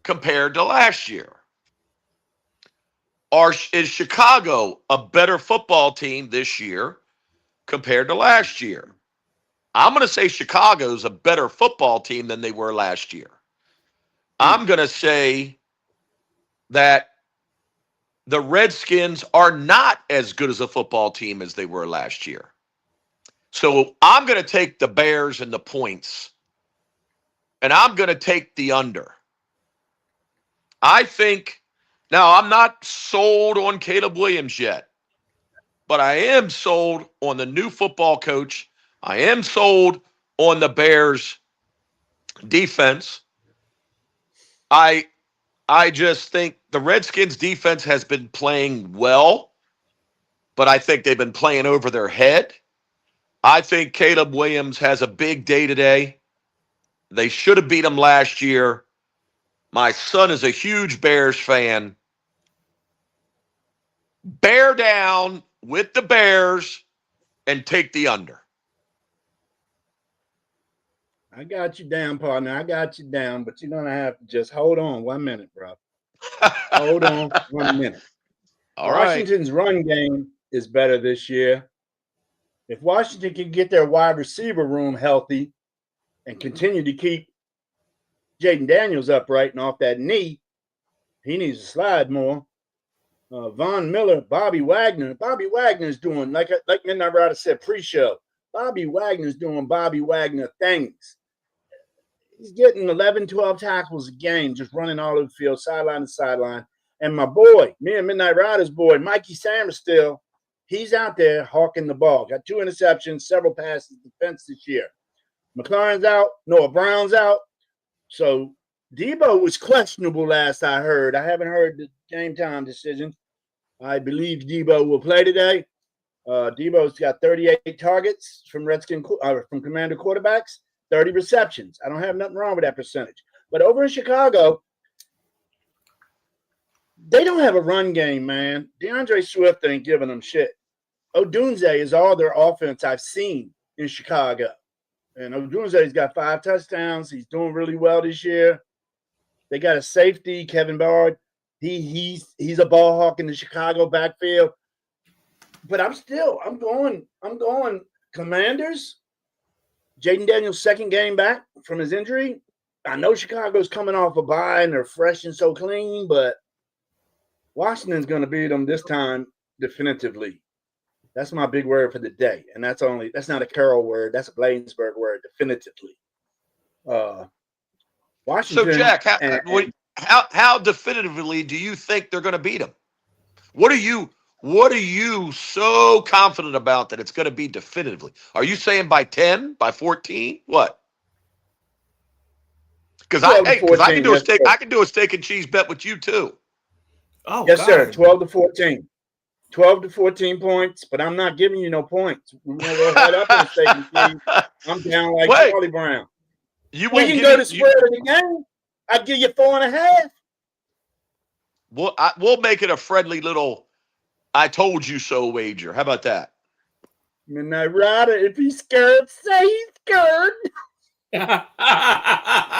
compared to last year? Is Chicago a better football team this year compared to last year? I'm going to say Chicago's a better football team than they were last year. I'm going to say that the Redskins are not as good as a football team as they were last year. So I'm going to take the Bears and the points, and I'm going to take the under. I think, now I'm not sold on Caleb Williams yet, but I am sold on the new football coach. I am sold on the Bears defense. I just think the Redskins defense has been playing well, but I think they've been playing over their head. I think Caleb Williams has a big day today. They should have beat him last year. My son is a huge Bears fan. Bear down with the Bears. and take the under. I got you down, partner. I got you down, but you're gonna have to just hold on 1 minute, bro. Hold on 1 minute. All right. Washington's run game is better this year. If Washington can get their wide receiver room healthy and continue to keep Jaden Daniels upright and off that knee, he needs to slide more. Von Miller, Bobby Wagner. Bobby Wagner's doing, like Midnight Rider said pre-show, Bobby Wagner's doing Bobby Wagner things. He's getting 11, 12 tackles a game, just running all over the field, sideline to sideline. And my boy, me and Midnight Rider's boy, Mikey Samerstill, he's out there hawking the ball. Got 2 interceptions, several passes defense this year. McLaurin's out. Noah Brown's out. So Debo was questionable last I heard. I haven't heard the game time decision. I believe Debo will play today. Debo's got 38 targets from Commander quarterbacks, 30 receptions. I don't have nothing wrong with that percentage. But over in Chicago, they don't have a run game, man. DeAndre Swift ain't giving them shit. Odunze is all their offense I've seen in Chicago. And Odunze's got 5 touchdowns. He's doing really well this year. They got a safety, Kevin Bard. He's a ball hawk in the Chicago backfield. But I'm going Commanders. Jaden Daniels' second game back from his injury. I know Chicago's coming off a bye and they're fresh and so clean, but Washington's going to beat them this time definitively. That's my big word for the day. And that's not a Carroll word. That's a Bladensburg word, definitively. Washington. So, Jack, how definitively do you think they're going to beat them? What are you so confident about that it's going to be definitively? Are you saying by 10, by 14? What? Because I can do a steak and cheese bet with you too. Oh, yes, God. sir. 12 to 14. 12 to 14 points, but I'm not giving you no points. We're going to go right up in the steak and cheese. I'm down like Charlie Brown. We can go to spread of the game. I'll give you 4.5. We'll make it a friendly little I told you so wager. How about that? Midnight Rider, if he's scared, say he's scared. I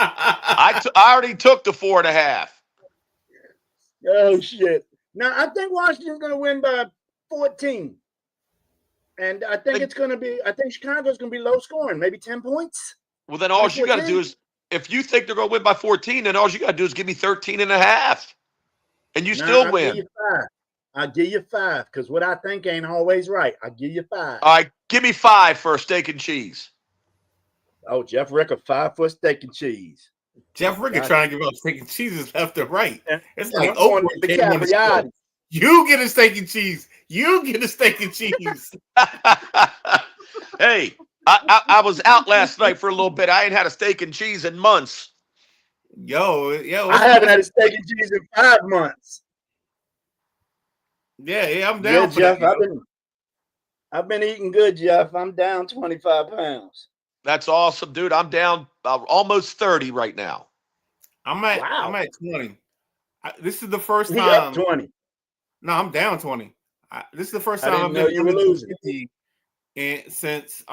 already took the 4.5. Oh, shit. Now, I think Washington's going to win by 14. And I think Chicago's going to be low scoring, maybe 10 points. Well, then all you got to do is, if you think they're going to win by 14, then all you got to do is give me 13.5. And you still win. I'll give you 5 because what I think ain't always right. I'll give you 5. All right, give me 5 for a steak and cheese. Oh, Jeff Ricker, 5 for steak and cheese. Jeff Ricker trying to give up steak and cheeses left and right. It's like Oprah. You get a steak and cheese. You get a steak and cheese. Hey, I was out last night for a little bit. I ain't had a steak and cheese in months. Yo. I haven't had a steak and cheese in 5 months. Yeah, I'm down for Jeff. that. I've been eating good, Jeff. I'm down 25 pounds. That's awesome, dude. I'm down almost 30 right now. I'm at 20. This is the first He time. up 20. No, I'm down 20. This is the first I time didn't I've know been you were under losing. 250 since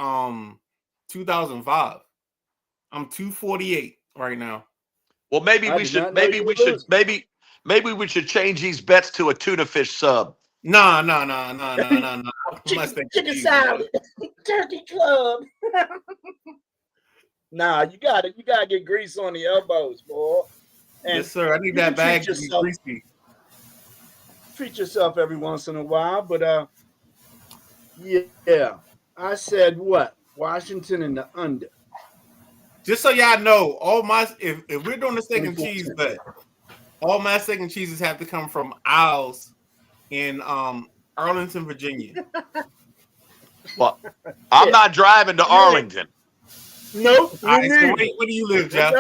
2005. I'm 248 right now. Well, maybe we should change these bets to a tuna fish sub. No. Chicken salad, turkey club. Nah, you gotta get grease on the elbows, boy. And yes, sir. I need that bag to be greasy. Treat yourself every once in a while, but yeah. I said what? Washington in the under. Just so y'all know, if we're doing the steak and cheese bet, all my steak and cheeses have to come from Isles in Arlington, Virginia. Well, I'm not driving to Arlington. Nope. All right, so where do you live, Jeff?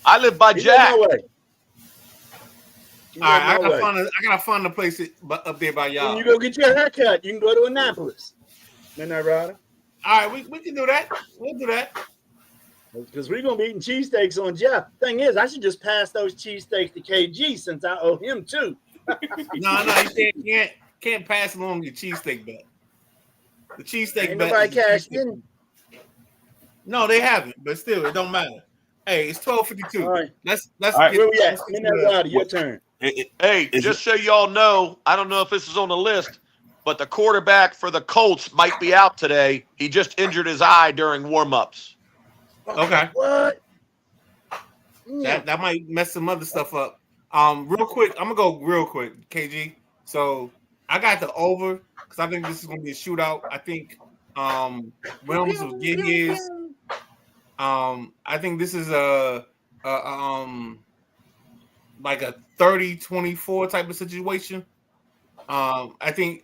I live by Jack. All right, I gotta find a place up there by y'all. When you go get your haircut, you can go to Annapolis. Isn't that right? All right, we can do that. We'll do that. Because we're going to be eating cheesesteaks on Jeff. Thing is, I should just pass those cheesesteaks to KG since I owe him too. No, you can't pass along your cheesesteak bet. The cheesesteak Ain't bet. nobody is the cashed cheesesteak. in. No, they haven't, but still, it don't matter. Hey, it's 12:52. All right. Let's All right. Where we at? let's get Midnight to the- Rider, your What? turn. Hey, Is just so y'all know, I don't know if this is on the list, but the quarterback for the Colts might be out today. He just injured his eye during warmups. Okay. What? That might mess some other stuff up. Real quick, I'm gonna go real quick, KG. So I got the over because I think this is gonna be a shootout. I think Williams will get his. I think this is a like a 30-24 type of situation. I think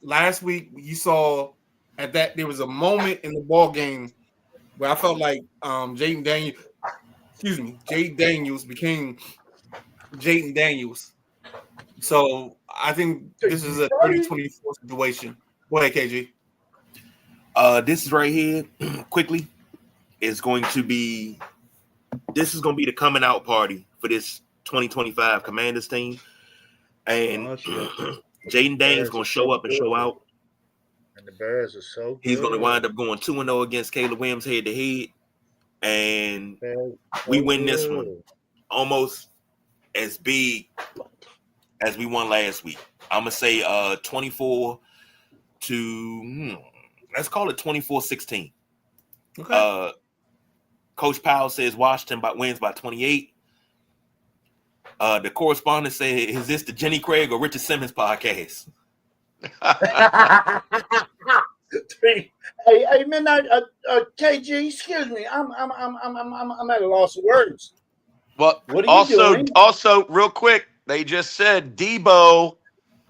last week you saw at that there was a moment in the ball game where I felt like Jaden Daniels became Jaden Daniels. So I think this is a 30-24 situation. Go ahead, KG. This is right here, quickly, is going to be the coming out party for this 2025 Commanders team. And Jaden Daniels going to show up and show out. And the Bears are so good. He's going to wind up going 2-0 against Caleb Williams head to head. And we win this one almost as big as we won last week. I'm going to say 24 to, let's call it 24-16. Okay. Coach Powell says Washington wins by 28. The correspondent said, is this the Jenny Craig or Richard Simmons podcast? Hey, Midnight, KG, excuse me. I'm at a loss of words. Well, What are you doing? also, real quick, they just said Debo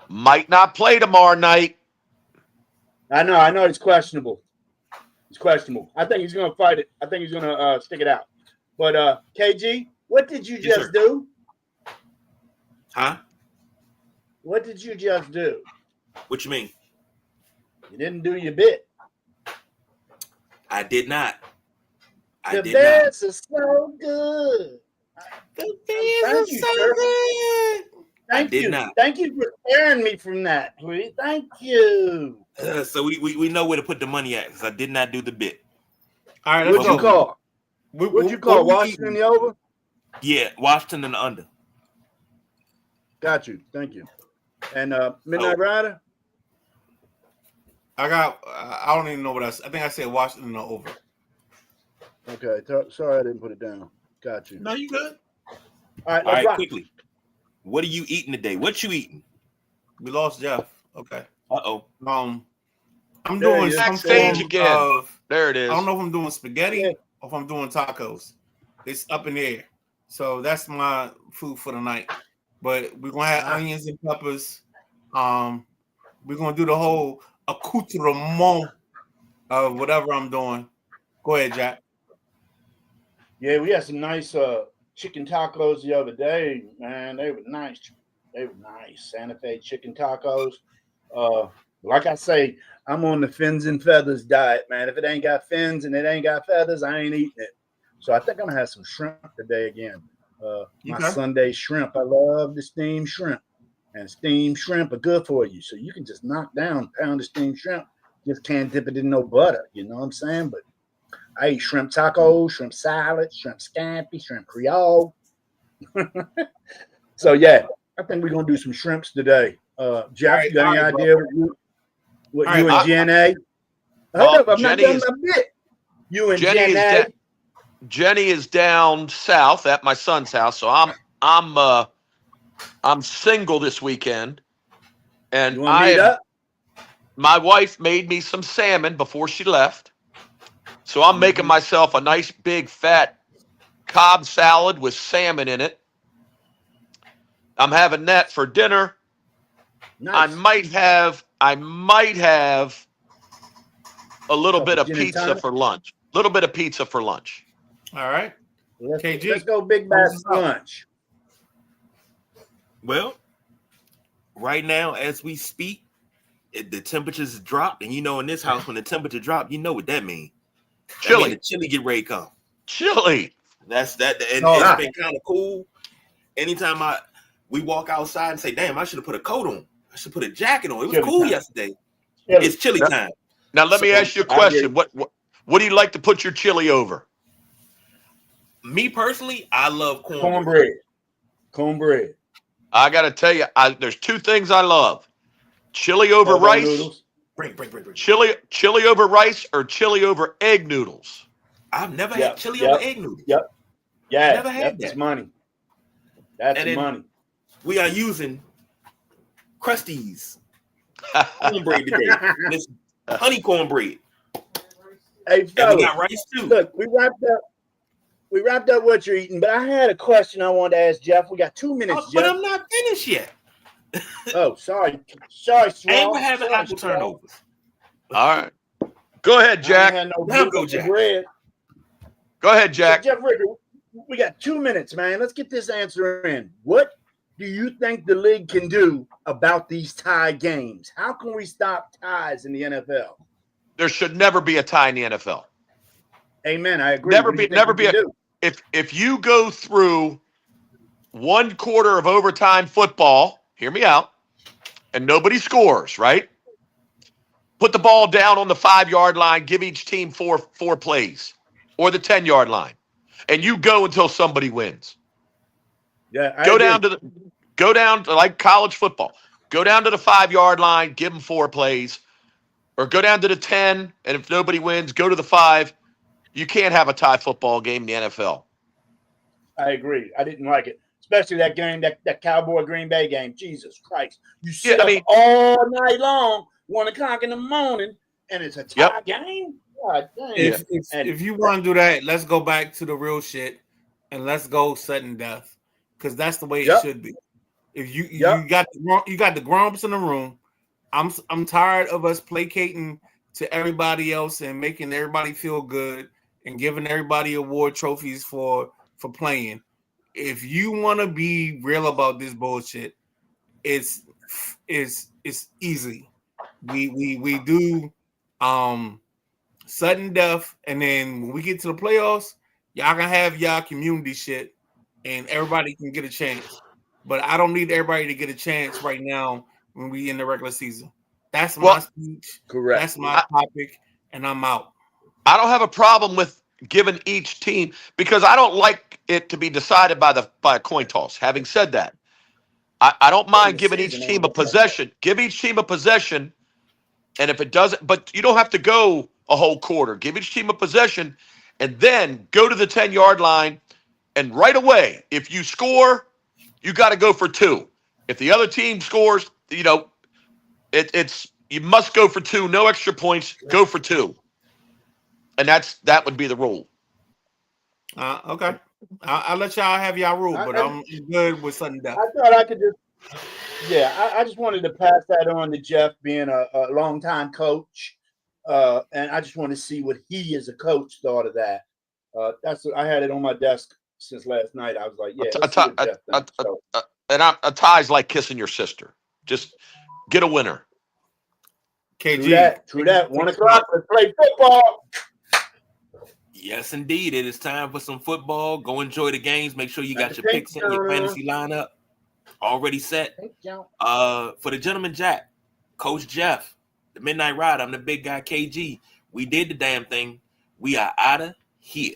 might not play tomorrow night. I know it's questionable. It's questionable. I think he's going to fight it. I think he's going to stick it out. But KG, what did you Yes, just sir. do? Huh? What did you just do? What you mean? You didn't do your bit. I did not. The Bears are so good. The Thank you, sir. Thank did you. not. Thank you for sparing me from that. Thank you. So we know where to put the money at because I did not do the bit. All right, let's What'd you go. call? What'd you call? Washington the over? Yeah, Washington and the under. Got you. Thank you. And Midnight Rider? I don't even know what else. I think I said Washington or over. Okay. Sorry I didn't put it down. Got you. No, you good. All right, All let's right, rock. quickly. What are you eating today? What you eating? We lost Jeff. Okay. Uh-oh. I'm There doing he is. some Backstage form again. of. There it is. I don't know if I'm doing spaghetti Yeah. or if I'm doing tacos. It's up in the air. So that's my food for the night. But we're gonna have onions and peppers. We're gonna do the whole accoutrement of whatever I'm doing. Go ahead, Jack. Yeah, we had some nice chicken tacos the other day, man. They were nice. Santa Fe chicken tacos. Like I say, I'm on the fins and feathers diet, man. If it ain't got fins and it ain't got feathers, I ain't eating it. So I think I'm gonna have some shrimp today again. My Okay. Sunday shrimp. I love the steamed shrimp. And steamed shrimp are good for you. So you can just knock down a pound of steamed shrimp. Just can't dip it in no butter. You know what I'm saying? But I eat shrimp tacos, shrimp salad, shrimp scampi, shrimp creole. So yeah, I think we're gonna do some shrimps today. Jeff, All right, you got any all right, idea what All you right, and Jen A? Well, Hold up, I'm not Jenny done is- my bit. You and Jenny Jen is A. Jenny is down south at my son's house, so I'm single this weekend, and You want to meet up? my wife made me some salmon before she left, so I'm making myself a nice big fat Cobb salad with salmon in it. I'm having that for dinner. Nice. I might have a little Couple bit of gin and pizza tonic? for lunch. Little bit of pizza for lunch. All right. KG, Let's go big bass close us out. lunch. Well, right now, as we speak, the temperatures dropped, and you know, in this house, when the temperature drop, you know what that means. Chili. The chili get ready to come. Chili. That's that, and Oh, it's right. been kind of cool. Anytime we walk outside and say, "Damn, I should have put a coat on. I should put a jacket on." It was Chili cool time. yesterday. Chili. It's chili time. Now let me So, ask you a question. What do you like to put your chili over? Me personally, I love Cornbread. Cornbread. I got to tell you, there's two things I love: chili over Bobo rice, noodles. Bring. chili over rice, or chili over egg noodles. I've never Yep, had chili yep, over egg noodles. Yep. Yeah, Never had that's that. money. That's And then- money. We are using Krusty's cornbread today. This honey cornbread. Hey, And we fellas, got rice too. look, we wrapped up what you're eating, but I had a question I wanted to ask Jeff. We got 2 minutes, Oh, but Jeff. I'm not finished yet. Oh, sorry, And Swall. we're having Sorry, apple Swall. turnovers. All right, go ahead, I Jack. ain't had no Now blue go, Jack. bread. Go ahead, Jack. So Jeff Ricker, we got 2 minutes, man. Let's get this answer in. What do you think the league can do about these tie games? How can we stop ties in the NFL? There should never be a tie in the NFL. Amen. I agree. Never What do you be- think never we be can a- do? If you go through one quarter of overtime football, hear me out, and nobody scores, right? Put the ball down on the 5-yard line, give each team four plays, or the 10-yard line, and you go until somebody wins. Yeah, I Go agree. down to like college football. Go down to the 5-yard line, give them 4 plays, or go down to the 10, and if nobody wins, go to the 5. You can't have a tie football game in the NFL. I agree. I didn't like it, especially that game, that Cowboy Green Bay game. Jesus Christ! You sit up all night long, 1 o'clock in the morning, and it's a tie game. God dang. If you want to do that, let's go back to the real shit and let's go sudden death, because that's the way it should be. If you got the grumps in the room, I'm tired of us placating to everybody else and making everybody feel good and giving everybody award trophies for playing. If you want to be real about this bullshit, it's easy. We do sudden death, and then when we get to the playoffs, y'all can have y'all community shit, and everybody can get a chance. But I don't need everybody to get a chance right now when we in the regular season. That's my speech. Correct. That's my topic, and I'm out. I don't have a problem with giving each team, because I don't like it to be decided by a coin toss. Having said that, I don't mind giving each team a possession. Give each team a possession, and if it doesn't, but you don't have to go a whole quarter. Give each team a possession, and then go to the 10-yard line, and right away, if you score, you got to go for 2. If the other team scores, it's you must go for 2. No extra points. Go for 2. And that would be the rule. Okay. I'll let y'all have y'all rule, but I'm good with sudden death. I thought I could just, I just wanted to pass that on to Jeff, being a longtime coach, and I just want to see what he, as a coach, thought of that. That's what I had it on my desk since last night. I was like, let's see what Jeff thinks. And a tie's like kissing your sister. Just get a winner. KG. True that. 1 o'clock, let's play football. Yes, indeed. It is time for some football. Go enjoy the games. Make sure you got your picks in your fantasy lineup already set. For the gentleman Jack, Coach Jeff, the Midnight Rider, I'm the big guy KG. We did the damn thing. We are out of here.